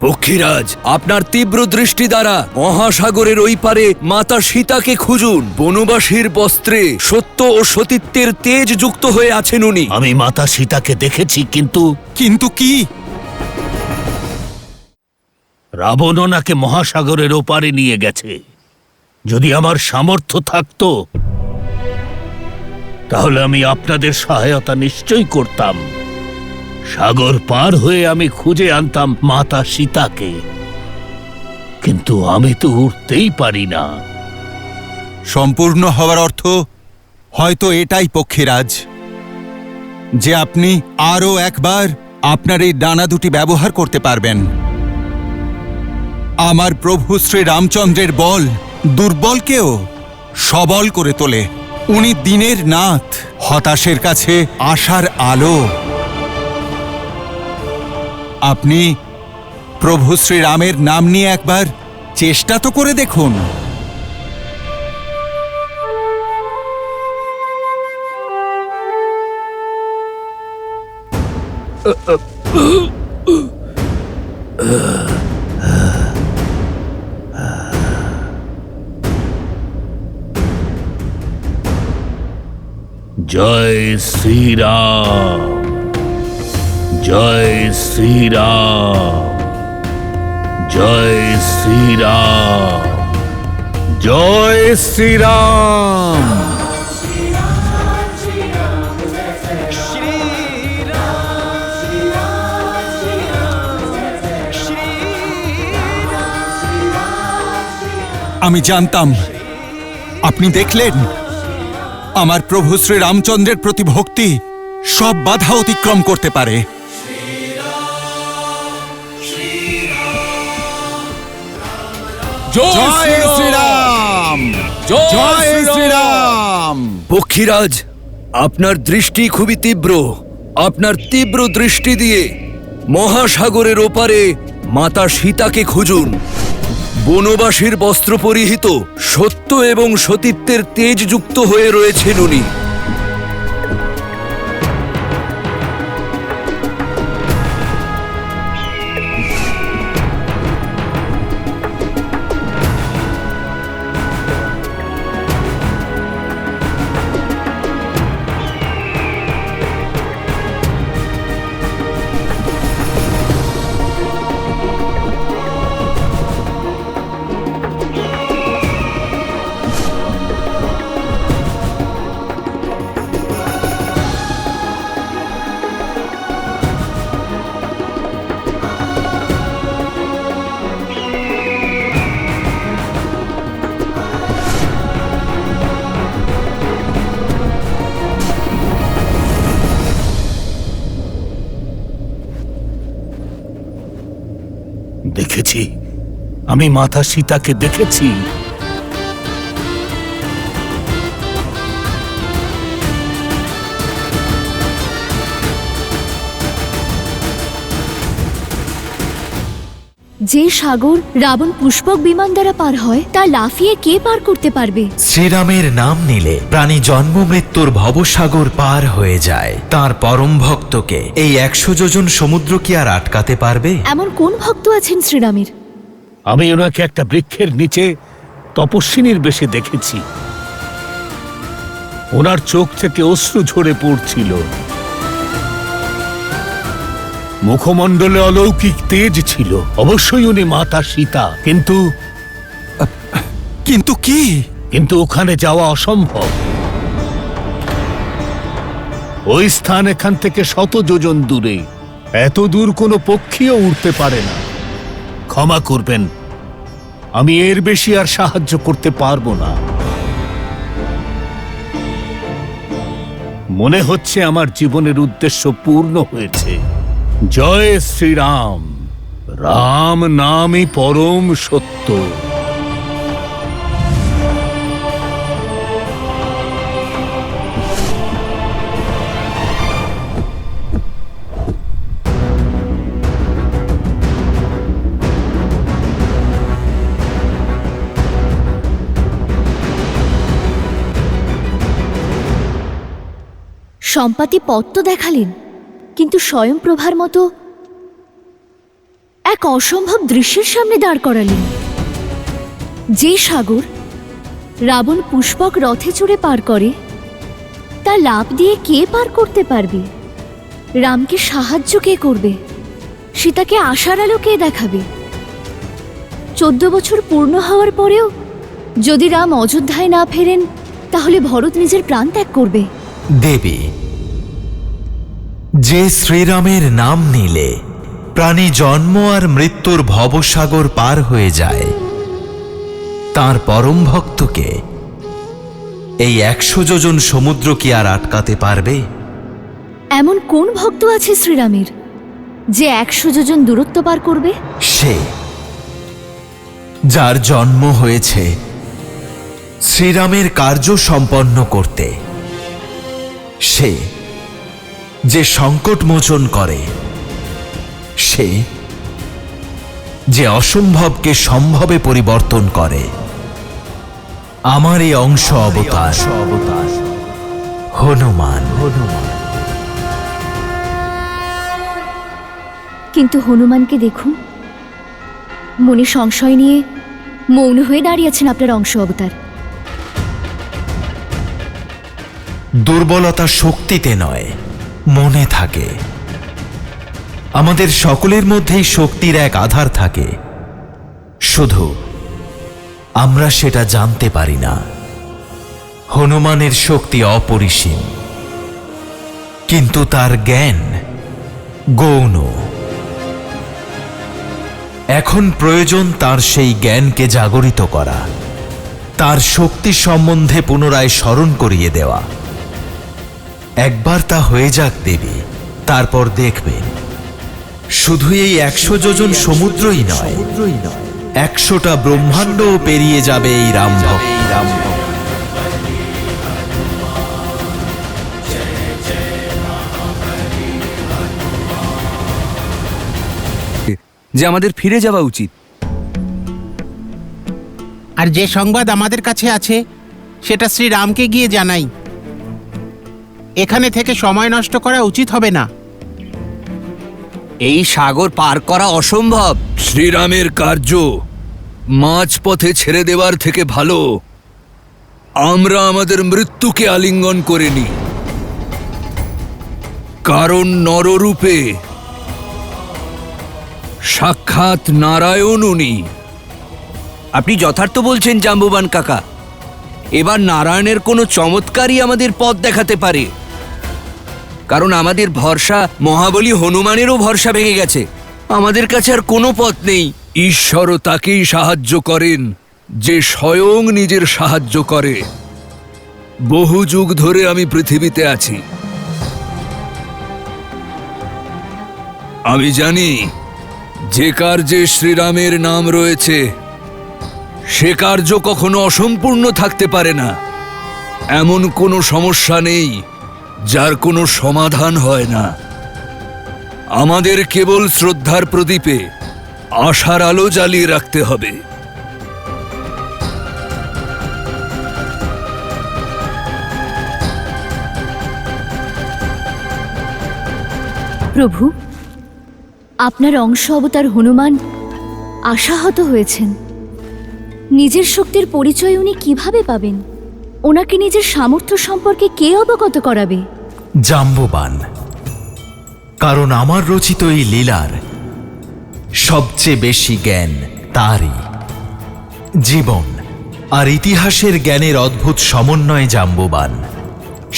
পক্ষীরাজ, আপনার তীব্র দৃষ্টি দ্বারা মহাসাগরের ওই পারে মাতা সীতাকে খুঁজুন। বনবাসীর বস্ত্রে সত্য ও সতীত্বের তেজ যুক্ত হয়ে আছেন উনি। আমি মাতা সীতাকে দেখেছি, কিন্তু কিন্তু কি? রাবণ ওনাকে মহাসাগরের ওপারে নিয়ে গেছে। যদি আমার সামর্থ্য থাকতো তাহলে আমি আপনাদের সহায়তা নিশ্চয়ই করতাম। সাগর পার হয়ে আমি খুঁজে আনতাম মাতা সীতাকে, কিন্তু আমি তো উঠতেই পারি না। সম্পূর্ণ হওয়ার অর্থ হয়তো এটাই পক্ষীরাজ, যে আপনি আরও একবার আপনার এই ডানা দুটি ব্যবহার করতে পারবেন। আমার প্রভু শ্রী রামচন্দ্রের বল দুর্বলকেও সবল করে তোলে। উনি দিনের নাথ, হতাশের কাছে আশার আলো। আপনি প্রভু শ্রীরামের নাম নিয়ে একবার চেষ্টা তো করে দেখুন। রাবণ, আমি আপনার কথা শুনতে পাচ্ছি, কিন্তু আমি আপনার কথা শুনতে পাচ্ছি না। আমি আপনার কথা শুনতে পাচ্ছি। আপনি প্রভু শ্রীরামের নাম নিয়ে একবার চেষ্টা তো করে দেখুন। জয় শ্রীরাম, জয় শ্রীরাম, জয় শ্রীরাম, জয় শ্রীরাম। আমি জানতাম, আপনি দেখলেন আমার প্রভু শ্রী রামচন্দ্রের প্রতি ভক্তি সব বাধা অতিক্রম করতে পারে। জয় শ্রীরাম, জয় শ্রীরাম। পক্ষীরাজ, আপনার দৃষ্টি খুবই তীব্র। আপনার তীব্র দৃষ্টি দিয়ে মহাসাগরের ওপারে মাতা সীতাকে খুঁজুন। বনবাসীর বস্ত্র পরিহিত, সত্য এবং সতীত্বের তেজ যুক্ত হয়ে রয়েছেন উনি। দেখেছি, আমি মাতা সীতাকে দেখেছি। যে সাগর রাবণ পুষ্পক বিমান দ্বারা পার হয় তা লাফিয়ে কে পার করতে পারবে? শ্রীরামের নাম নিলে প্রাণী জন্ম মৃত্যুর ভবসাগর পার হয়ে যায়। তার পরম ভক্তকে এই 100 যোজন সমুদ্র কি আর আটকাতে পারবে? এমন কোন ভক্ত আছেন শ্রীরামের? আমি ওনাকে একটা বৃক্ষের নিচে তপস্বিনীর বেশে দেখেছি। ওনার চোখ থেকে অশ্রু ঝরে পড়ছিল। মুখমণ্ডলে অলৌকিক তেজ ছিল। অবশ্যই উনি মাতা সীতা, কিন্তু কিন্তু কি? কিন্তু ওখানে যাওয়া অসম্ভব। ওই স্থান এখান থেকে 100 যোজন দূরে। এত দূর কোনো পক্ষীও উড়তে পারে না। ক্ষমা করবেন, আমি এর বেশি আর সাহায্য করতে পারবো না। মনে হচ্ছে আমার জীবনের উদ্দেশ্য পূর্ণ হয়েছে। জয় শ্রীরাম, রাম নামই পরম সত্য। সম্পাতি পথ তো দেখালেন, কিন্তু স্বয়ংপ্রভার মতো এক অসম্ভব দৃশ্যের সামনে দাঁড় করালেন। যে সাগর রাবণ পুষ্পক রথে চড়ে পার করে তা লাভ দিয়ে কে পার করতে পারবে? রামকে সাহায্য কে করবে? সীতাকে আশার আলো কে দেখাবে? 14 বছর পূর্ণ হওয়ার পরেও যদি রাম অযোধ্যায় না ফেরেন, তাহলে ভরত নিজের প্রাণ ত্যাগ করবে। দেবী, যে শ্রীরামের নাম নিলে প্রাণী জন্ম আর মৃত্যুর ভবসাগর পার হয়ে যায়, তার পরম ভক্তকে এই 100 যোজন সমুদ্র কি আর আটকাতে পারবে? এমন কোন ভক্ত আছে শ্রীরামের যে 100 যোজন দূরত্ব পার করবে? সে যার জন্ম হয়েছে শ্রীরামের কার্য সম্পন্ন করতে, সে যে সংকট মোচন করে, সে যে অসম্ভবকে সম্ভবে পরিবর্তন করে। আমার এই অংশ অবতার হনুমান। কিন্তু হনুমানকে দেখুন, মনে সংশয় নিয়ে মৌন হয়ে দাঁড়িয়েছেন আপনার অংশ অবতার। দুর্বলতা শক্তিতে নয়, মনে থাকে। আমাদের সকলের মধ্যেই শক্তির এক আধার থাকে, শুধু আমরা সেটা জানতে পারি না। হনুমানের শক্তি অপরিসীম, কিন্তু তার জ্ঞান গৌণ। এখন প্রয়োজন তার সেই জ্ঞানকে জাগরিত করা, তার শক্তি সম্বন্ধে পুনরায় স্মরণ করিয়ে দেওয়া। একবার তা হয়ে যাক দেবী, তারপর দেখবেন শুধু এই 100 যোজন সমুদ্রই নয়, 100টা ব্রহ্মাণ্ডও পেরিয়ে যাবে এই রামভক্ত। যে আমাদের ফিরে যাওয়া উচিত। আর যে সংবাদ আমাদের কাছে আছে সেটা শ্রীরামকে গিয়ে জানাই। এখানে থেকে সময় নষ্ট করা উচিত হবে না। এই সাগর পার করা অসম্ভব। শ্রীরামের কার্য মাঝপথে ছেড়ে দেওয়ার থেকে ভালো আমরা আমাদের মৃত্যুকে আলিঙ্গন করে নিই। কারণ নররূপে সাক্ষাৎ নারায়ণ উনি। আপনি যথার্থ বলছেন জাম্বুবান কাকা। এবার নারায়ণের কোনো চমৎকারই আমাদের পথ দেখাতে পারে, কারণ আমাদের ভরসা মহাবলী হনুমানেরও ভরসা ভেঙে গেছে। আমাদের কাছে আর কোনো পথ নেই। ঈশ্বরও তাকেই সাহায্য করেন যে স্বয়ং নিজের সাহায্য করে। বহু যুগ ধরে আমি পৃথিবীতে আছি, আমি জানি যে কার্যে শ্রীরামের নাম রয়েছে সে কার্য কখনো অসম্পূর্ণ থাকতে পারে না। এমন কোনো সমস্যা নেই যার কোনো সমাধান হয় না। আমাদের কেবল শ্রদ্ধার প্রদীপে আশার আলো জ্বালিয়ে রাখতে হবে। প্রভু, আপনার অংশ অবতার হনুমান আশাহত হয়েছেন। নিজের শক্তির পরিচয় উনি কিভাবে পাবেন? ওনাকে নিজের সামর্থ্য সম্পর্কে কে অবগত করাবে? জাম্ববান, কারণ আমার রচিত এই লীলার সবচেয়ে বেশি জ্ঞান তারই। জীবন আর ইতিহাসের জ্ঞানের অদ্ভুত সমন্বয় জাম্ববান।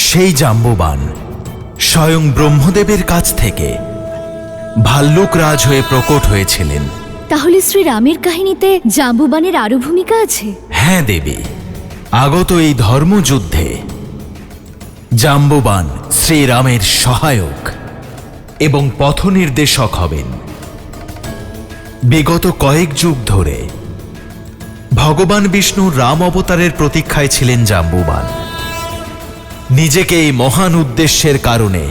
সেই জাম্ববান স্বয়ং ব্রহ্মদেবের কাছ থেকে ভাল্লুক রাজ হয়ে প্রকট হয়েছিলেন। তাহলে শ্রীরামের কাহিনীতে জাম্বুবানের আরও ভূমিকা আছে? হ্যাঁ দেবী, আগত এই ধর্মযুদ্ধে জাম্বুবান শ্রীরামের সহায়ক এবং পথনির্দেশক হবেন। বিগত কয়েক যুগ ধরে ভগবান বিষ্ণুর রাম অবতারের প্রতীক্ষায় ছিলেন জাম্বুবান। নিজেকে এই মহান উদ্দেশ্যের কারণে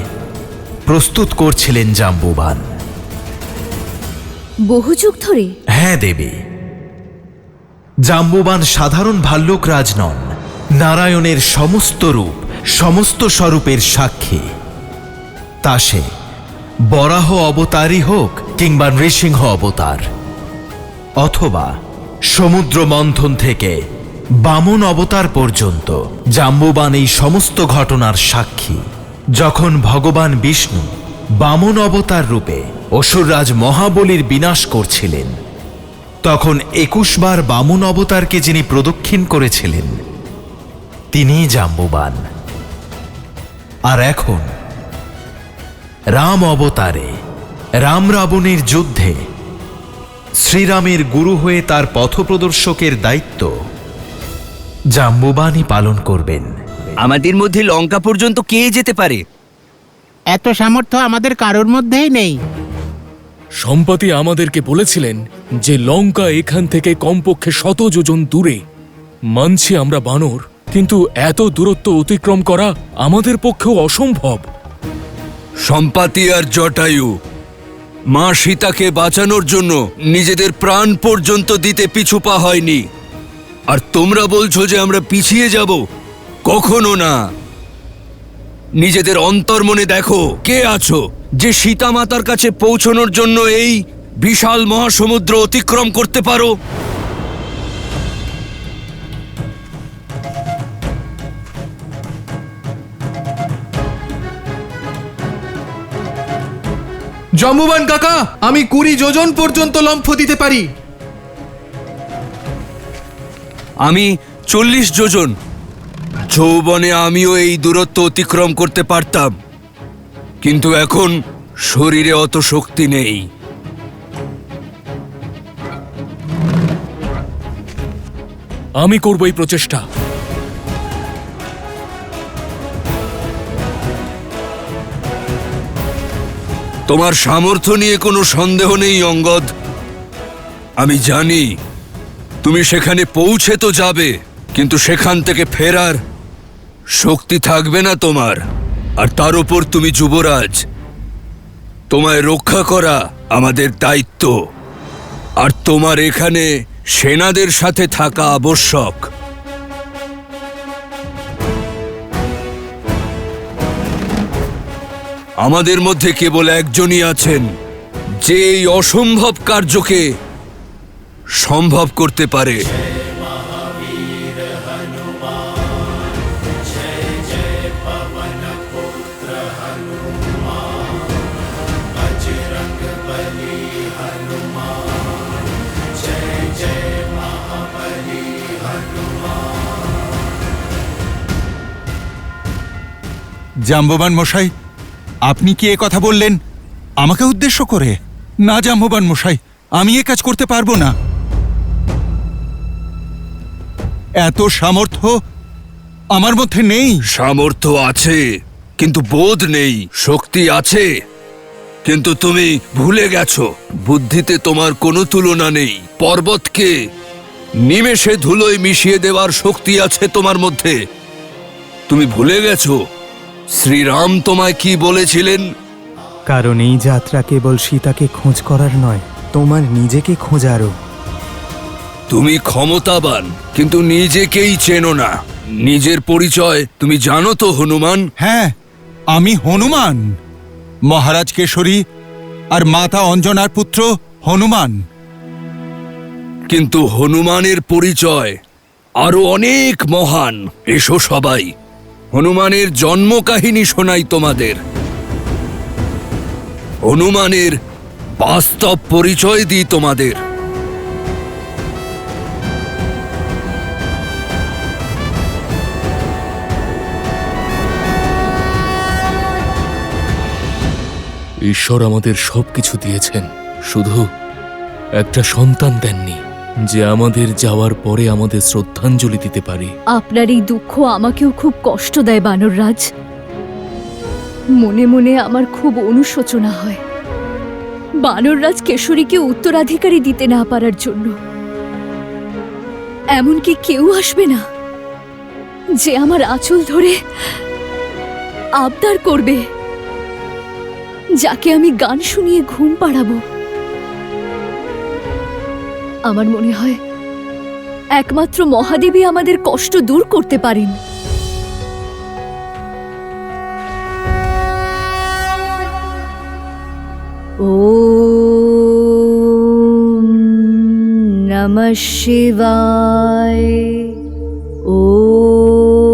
প্রস্তুত করছিলেন জাম্বুবান। বহু যুগ ধরে? হ্যাঁ দেবী, জাম্বুবান সাধারণ ভাল্লুক রাজ নন, নারায়ণের সমস্ত রূপ, সমস্ত স্বরূপের সাক্ষী। তা সে বরাহ অবতারই হোক কিংবা নৃসিংহ অবতার, অথবা সমুদ্র মন্থন থেকে বামন অবতার পর্যন্ত জাম্বুবান এই সমস্ত ঘটনার সাক্ষী। যখন ভগবান বিষ্ণু বামন অবতার রূপে অসুররাজ মহাবলীর বিনাশ করছিলেন, তখন 21 বার বামন অবতারকে যিনি প্রদক্ষিণ করেছিলেন তিনিই জাম্বুবান। আর এখন রাম অবতারে রাম রাবণের যুদ্ধে শ্রীরামের গুরু হয়ে তার পথপ্রদর্শকের দায়িত্ব জাম্বুবানই পালন করবেন। আমাদের মধ্যে লঙ্কা পর্যন্ত কে যেতে পারে? এত সামর্থ্য আমাদের কারোর মধ্যেই নেই। সম্পাতি আমাদেরকে বলেছিলেন যে লঙ্কা এখান থেকে কমপক্ষে 100 যোজন দূরে। মানছি আমরা বানর, কিন্তু এত দূরত্ব অতিক্রম করা আমাদের পক্ষেও অসম্ভব। সম্পাতি আর জটায়ু মা সীতাকে বাঁচানোর জন্য নিজেদের প্রাণ পর্যন্ত দিতে পিছু পা হয়নি, আর তোমরা বলছো যে আমরা পিছিয়ে যাব? কখনো না। নিজেদের অন্তর্মনে দেখো কে আছো। যে সীতা মাতার কাছে পৌঁছানোর জন্য এই বিশাল মহাসমুদ্র অতিক্রম করতে পারো? জম্বুবান কাকা, আমি 20 যোজন পর্যন্ত লম্ফ দিতে পারি। আমি 40 যোজন। যৌবনে আমিও এই দূরত্ব অতিক্রম করতে পারতাম, কিন্তু এখন শরীরে অত শক্তি নেই। আমি করব এই প্রচেষ্টা। তোমার সামর্থ্য নিয়ে কোনো সন্দেহ নেই অঙ্গদ। আমি জানি তুমি সেখানে পৌঁছে তো যাবে, কিন্তু সেখান থেকে ফেরার শক্তি থাকবে না তোমার। আর তার উপর তুমি যুবরাজ, তোমায় রক্ষা করা আমাদের দায়িত্ব। আর তোমার এখানে সেনাদের সাথে থাকা আবশ্যক। আমাদের মধ্যে কেবল একজনই আছেন যে এই অসম্ভব কার্যকে সম্ভব করতে পারে। জাম্ববান মশাই, আপনি কি এ কথা বললেন আমাকে উদ্দেশ্য করে? না জাম্ববান মশাই, আমি এ কাজ করতে পারবো না। এত সামর্থ্য আমার মধ্যে নেই। সামর্থ্য আছে কিন্তু বোধ নেই। শক্তি আছে কিন্তু তুমি ভুলে গেছো। বুদ্ধিতে তোমার কোনো তুলনা নেই। পর্বতকে নিমেষে ধুলোয় মিশিয়ে দেওয়ার শক্তি আছে তোমার মধ্যে। তুমি ভুলে গেছো শ্রীরাম তোমায় কি বলেছিলেন? কারণ এই যাত্রা কেবল সীতাকে খোঁজ করার নয়, তোমার নিজেকে খোঁজারও। তুমি ক্ষমতাবান কিন্তু নিজেকেই চেনো না। নিজের পরিচয় তুমি জানো তো হনুমান? হ্যাঁ, আমি হনুমান, মহারাজ কেশরী আর মাতা অঞ্জনার পুত্র হনুমান। কিন্তু হনুমানের পরিচয় আরো অনেক মহান। এসো সবাই, হনুমানের জন্ম কাহিনী শোনাই তোমাদের। হনুমানের বাস্তব পরিচয় দিই তোমাদের। ঈশ্বর আমাদের সবকিছু দিয়েছেন, শুধু একটা সন্তান দেননি যে আমাদের যাওয়ার পরে আমাদের শ্রদ্ধাঞ্জলি দিতে পারে। আপনার এই দুঃখ আমাকেও খুব কষ্ট দেয় বানররাজ। মনে মনে আমার খুব অনুশোচনা হয় বানররাজ কেশরীকে উত্তরাধিকারী দিতে না পারার জন্য। এমনকি কেউ আসবে না যে আমার আঁচল ধরে আবদার করবে, যাকে আমি গান শুনিয়ে ঘুম পাড়াবো। আমার মনে হয় একমাত্র মহাদেবী আমাদের কষ্ট দূর করতে পারেন। ওম নমঃ শিবায়। ওম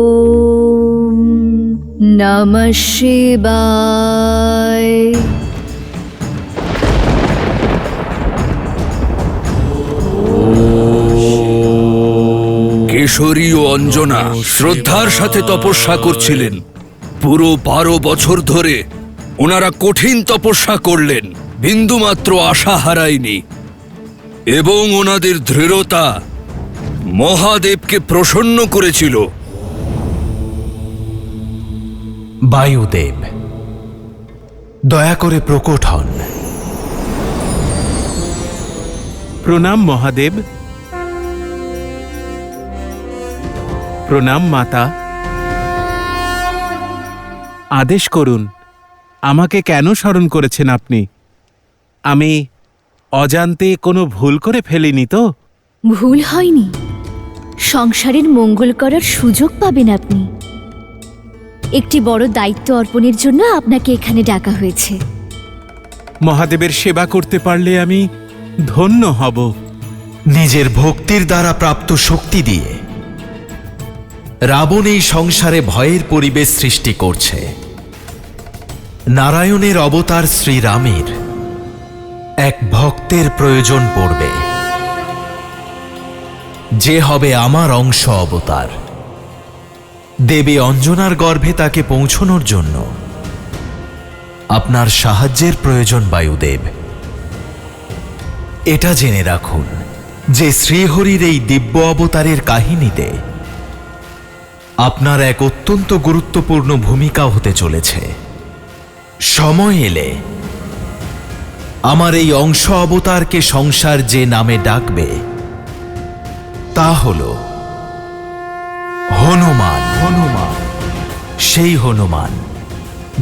নমঃ শিবায়। কেশরী ও অঞ্জনা শ্রদ্ধার সাথে তপস্যা করছিলেন। পুরো 12 বছর ধরে ওনারা কঠিন তপস্যা করলেন, বিন্দুমাত্র আশা হারায়নি। এবং ওনাদের দৃঢ়তা মহাদেবকে প্রসন্ন করেছিল। বায়ুদেব দয়া করে প্রকট হন। প্রণাম মহাদেব। প্রণাম মাতা। আদেশ করুন, আমাকে কেন স্মরণ করেছেন আপনি? আমি অজান্তে কোনো ভুল করে ফেলিনি তো? ভুল হয়নি, সংসারের মঙ্গল করার সুযোগ পাবেন আপনি। একটি বড় দায়িত্ব অর্পণের জন্য আপনাকে এখানে ডাকা হয়েছে। মহাদেবের সেবা করতে পারলে আমি ধন্য হব। নিজের ভক্তির দ্বারা প্রাপ্ত শক্তি দিয়ে রাবণ এই সংসারে ভয়ের পরিবেশ সৃষ্টি করছে। নারায়ণের অবতার শ্রীরামের এক ভক্তের প্রয়োজন পড়বে, যে হবে আমার অংশ অবতার। দেবী অঞ্জনার গর্ভে তাকে পৌঁছনোর জন্য আপনার সাহায্যের প্রয়োজন বায়ুদেব। এটা জেনে রাখুন যে শ্রীহরির এই দিব্য অবতারের কাহিনীতে আপনার এক অত্যন্ত গুরুত্বপূর্ণ ভূমিকা হতে চলেছে। সময় এলে আমার এই অংশ অবতারকে সংসার যে নামে ডাকবে তা হল হনুমান। হনুমান, সেই হনুমান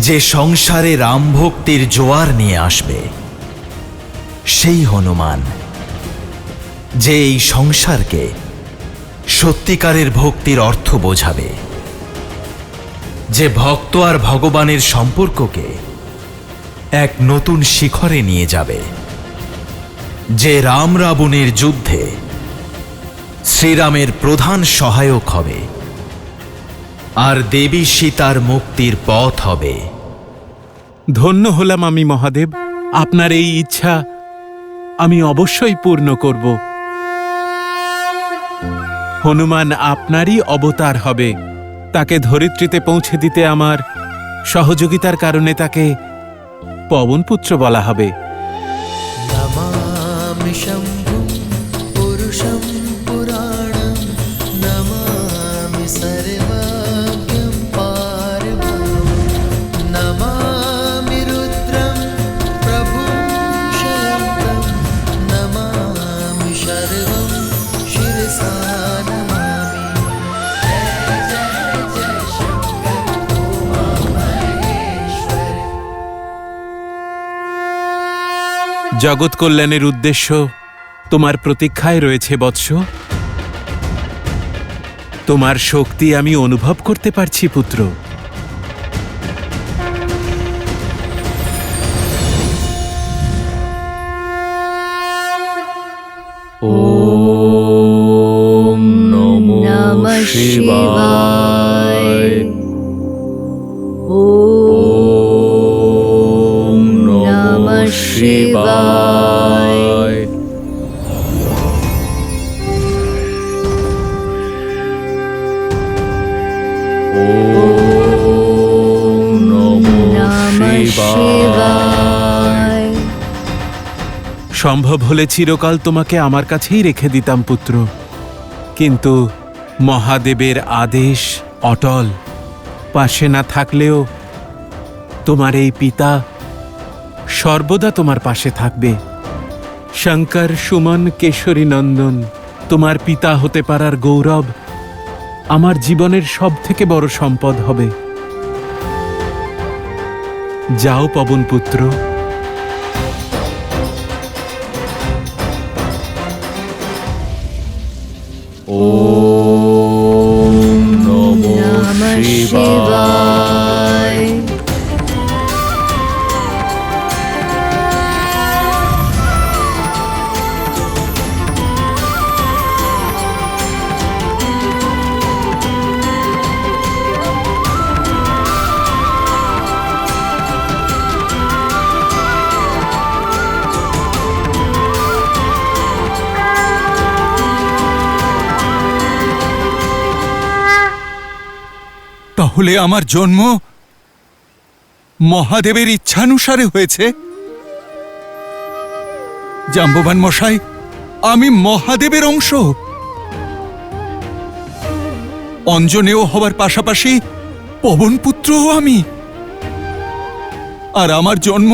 যে সংসারে রাম ভক্তির জোয়ার নিয়ে আসবে, সেই হনুমান যে এই সংসারকে সত্যিকারের ভক্তির অর্থ বোঝাবে, যে ভক্ত আর ভগবানের সম্পর্ককে এক নতুন শিখরে নিয়ে যাবে, যে রাম রাবণের যুদ্ধে শ্রীরামের প্রধান সহায়ক হবে আর দেবী সীতার মুক্তির পথ হবে। ধন্য হলাম আমি মহাদেব। আপনার এই ইচ্ছা আমি অবশ্যই পূর্ণ করব। হনুমান আপনারই অবতার হবে। তাকে ধরিত্রীতে পৌঁছে দিতে আমার সহযোগিতার কারণে তাকে পবনপুত্র বলা হবে। নমামি শম্ভুম পুরুষম পুরাণম নমামি সর্বজ্ঞম পারমম নমামি রুদ্রম প্রভুম শয়ন্তম নমামি সর্বম শিরসা নমামি। জয় জয় শঙ্কর উমা মহেশ্বর। জগৎ কল্যাণের উদ্দেশ্য তোমার প্রতীক্ষায় রয়েছে বৎস। তোমার শক্তি আমি অনুভব করতে পারছি পুত্র। ওম নমঃ শিবায়। ওম নমঃ শিবায়। ওম নমঃ শিবায়। সম্ভব হলে চিরকাল তোমাকে আমার কাছেই রেখে দিতাম পুত্র, কিন্তু মহাদেবের আদেশ অটল। পাশে না থাকলেও তোমার এই পিতা সর্বদা তোমার পাশে থাকবে। শঙ্কর সুমন কেশরী নন্দন, তোমার পিতা হতে পারার গৌরব আমার জীবনের সবথেকে বড় সম্পদ হবে। যাও পবন পুত্র। ওম নমঃ শিবায়। তাহলে আমার জন্ম মহাদেবের ইচ্ছানুসারে হয়েছে? জাম্ববান মশাই, আমি মহাদেবের অংশ। অঞ্জনেয় হবার পাশাপাশি পবনপুত্রও আমি। আর আমার জন্ম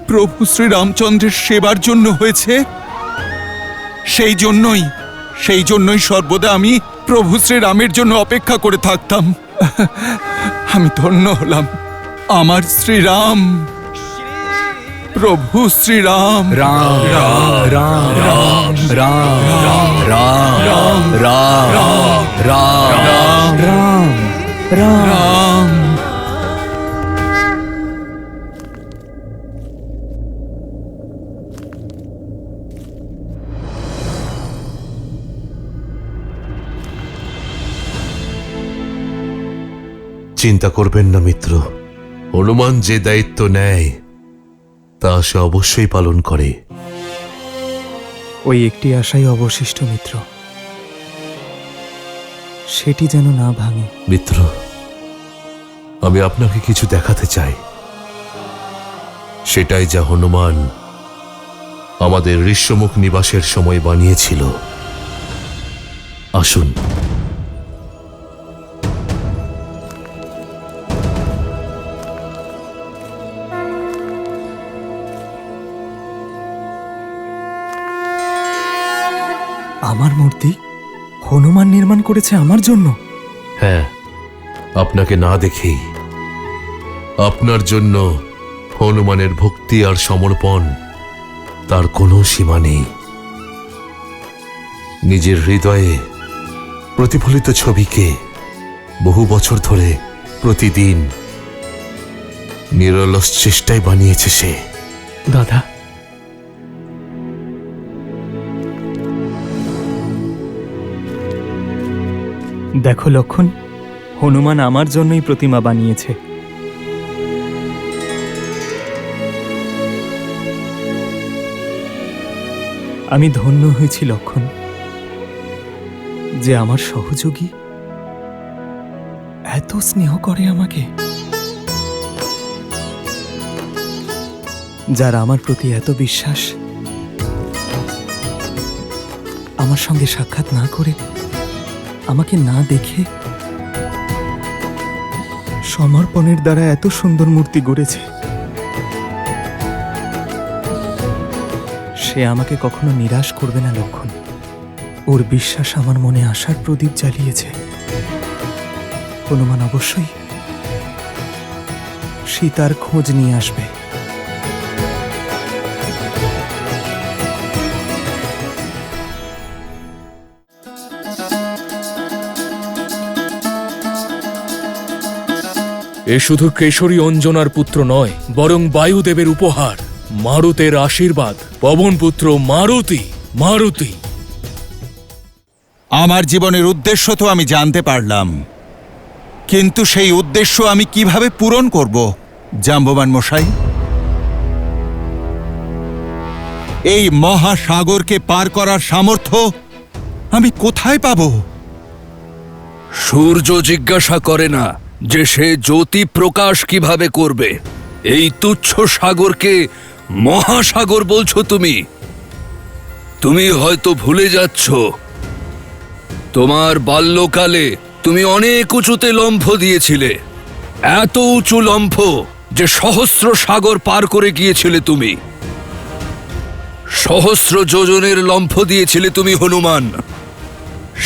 প্রভু শ্রীরামচন্দ্রের সেবার জন্য হয়েছে। সেই জন্যই সর্বদা আমি প্রভু শ্রীরামের জন্য অপেক্ষা করে থাকতাম। আমি ধন্য হলাম। আমার শ্রীরাম, প্রভু শ্রীরাম। রাম রাম রাম রাম রাম রাম রাম রাম রাম রাম। 「 রাম। রাম। 「 রাম। রাম। 「 রাম। 」 রাম। 「 রাম। 」 রাম। 「 রাম। 」 রাম। 「 রাম। চিন্তা করবেন না মিত্র, হনুমান যে দায়িত্ব নেয় তা সে অবশ্যই পালন করে। ওই একটি আশাই অবশিষ্ট মিত্র, সেটি যেন না ভাঙে। মিত্র, আমি আপনাকে কিছু দেখাতে চাই। সেটাই যা হনুমান আমাদের ঋষ্যমুখ নিবাসের সময় বানিয়েছিল। আসুন। আমার মূর্তি হনুমান নির্মাণ করেছে আমার জন্য? হ্যাঁ, আপনাকে না দেখেই। আপনার জন্য হনুমানের ভক্তি আর সমর্পণ তার কোনো সীমা নেই। নিজের হৃদয়ে প্রতিফলিত ছবিকে বহু বছর ধরে প্রতিদিন নিরলস চেষ্টায় বানিয়েছে সে। দাদা, দেখো লক্ষণ, হনুমান আমার জন্যই প্রতিমা বানিয়েছে। আমি ধন্য হয়েছি লক্ষণ, যে আমার সহযোগী এত স্নেহ করে আমাকে, যার আমার প্রতি এত বিশ্বাস, আমার সঙ্গে সাক্ষাৎ না করে, আমাকে না দেখে সমর্পণের দ্বারা এত সুন্দর মূর্তি গড়েছে। সে আমাকে কখনো নিরাশ করবে না লক্ষণ। ওর বিশ্বাস আমার মনে আশার প্রদীপ জ্বালিয়েছে। হনুমান অবশ্যই সীতার খোঁজ নিয়ে আসবে। এ শুধু কেশরী অঞ্জনার পুত্র নয়, বরং বায়ুদেবের উপহার, মারুতের আশীর্বাদ, পবনপুত্র মারুতি। মারুতি আমার জীবনের উদ্দেশ্য তো আমি জানতে পারলাম, কিন্তু সেই উদ্দেশ্য আমি কিভাবে পূরণ করব জাম্ববান মশাই? এই মহাসাগরকে পার করার সামর্থ্য আমি কোথায় পাব? সূর্য জিজ্ঞাসা করে না যে সে জ্যোতি প্রকাশ কিভাবে করবে। এই তুচ্ছ সাগরকে মহাসাগর বলছো তুমি? তুমি হয়তো ভুলে যাচ্ছ, তোমার বাল্যকালে তুমি অনেক উঁচুতে লম্ফ দিয়েছিলে, এত উঁচু লম্ফ যে সহস্র সাগর পার করে গিয়েছিলে তুমি। সহস্র যোজনের লম্ফ দিয়েছিলে তুমি হনুমান।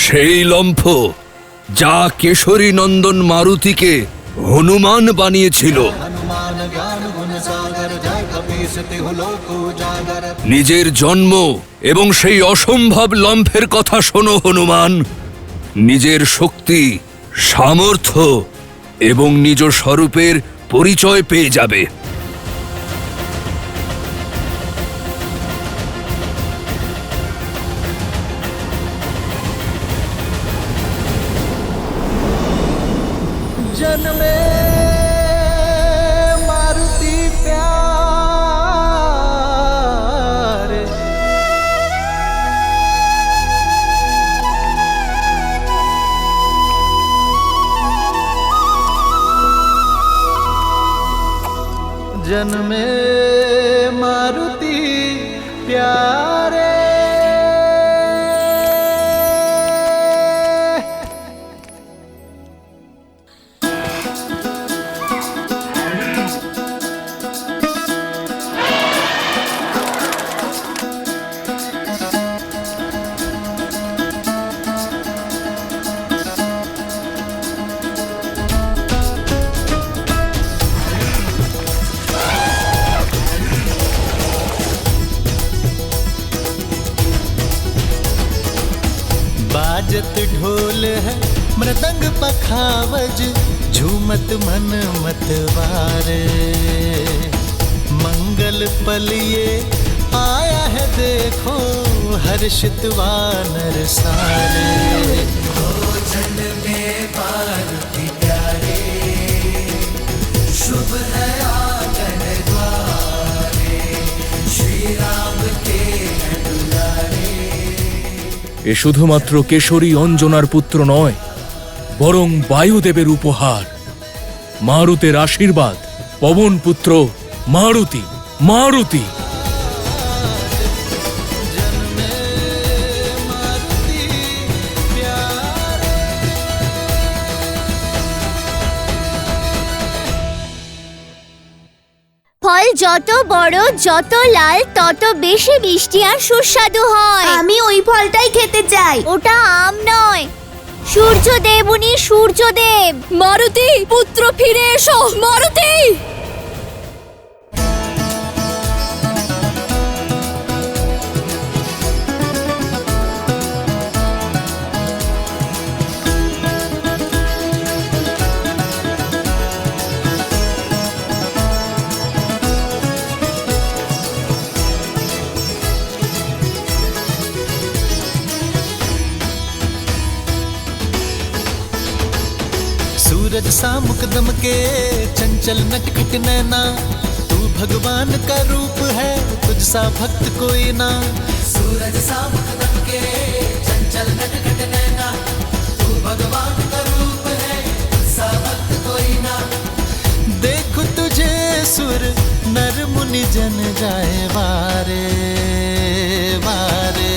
সেই লম্ফ যা কেশরী নন্দন মারুতিকে হনুমান বানিয়েছিল। हनुमान ज्ञान गुण सागर जय कपीस तिहु लोक उजागर। নিজের জন্ম এবং সেই অসম্ভব লম্ফের কথা শোনো হনুমান। নিজের শক্তি, সামর্থ্য এবং নিজ স্বরূপের পরিচয় পেয়ে যাবে। जन्मे मारुति प्यारे, जन्मे मारुति प्यारे। बाजत ढोल है मृदंग पखावज, झूमत मन मतवारे। मंगल पलिए आया है देखो, हर्षित वानर सारे। भोजन में मारुति प्यारे, এ শুধুমাত্র কেশরী অঞ্জনার পুত্র নয়, বরং বায়ুদেবের উপহার, মারুতের আশীর্বাদ, পবন পুত্র মারুতি। মারুতি ফল যত বড়, যত লাল, তত বেশি মিষ্টি আর সুস্বাদু হয়। আমি ওই ফলটাই খেতে চাই। ওটা আম নয়, সূর্যদেব, উনি সূর্যদেব। মারুতি পুত্র, ফিরে এসো মারুতি। सूरज सा मुकदम के चंचल नटखट नैना, तू भगवान का रूप है, तुझ सा भक्त कोई ना। सूरज सा मुकदम के चंचल नटखट नैना, तू भगवान का रूप है, तुझ सा भक्त कोई ना। देखो तुझे सुर नर मुनि जन जाए वारे वारे।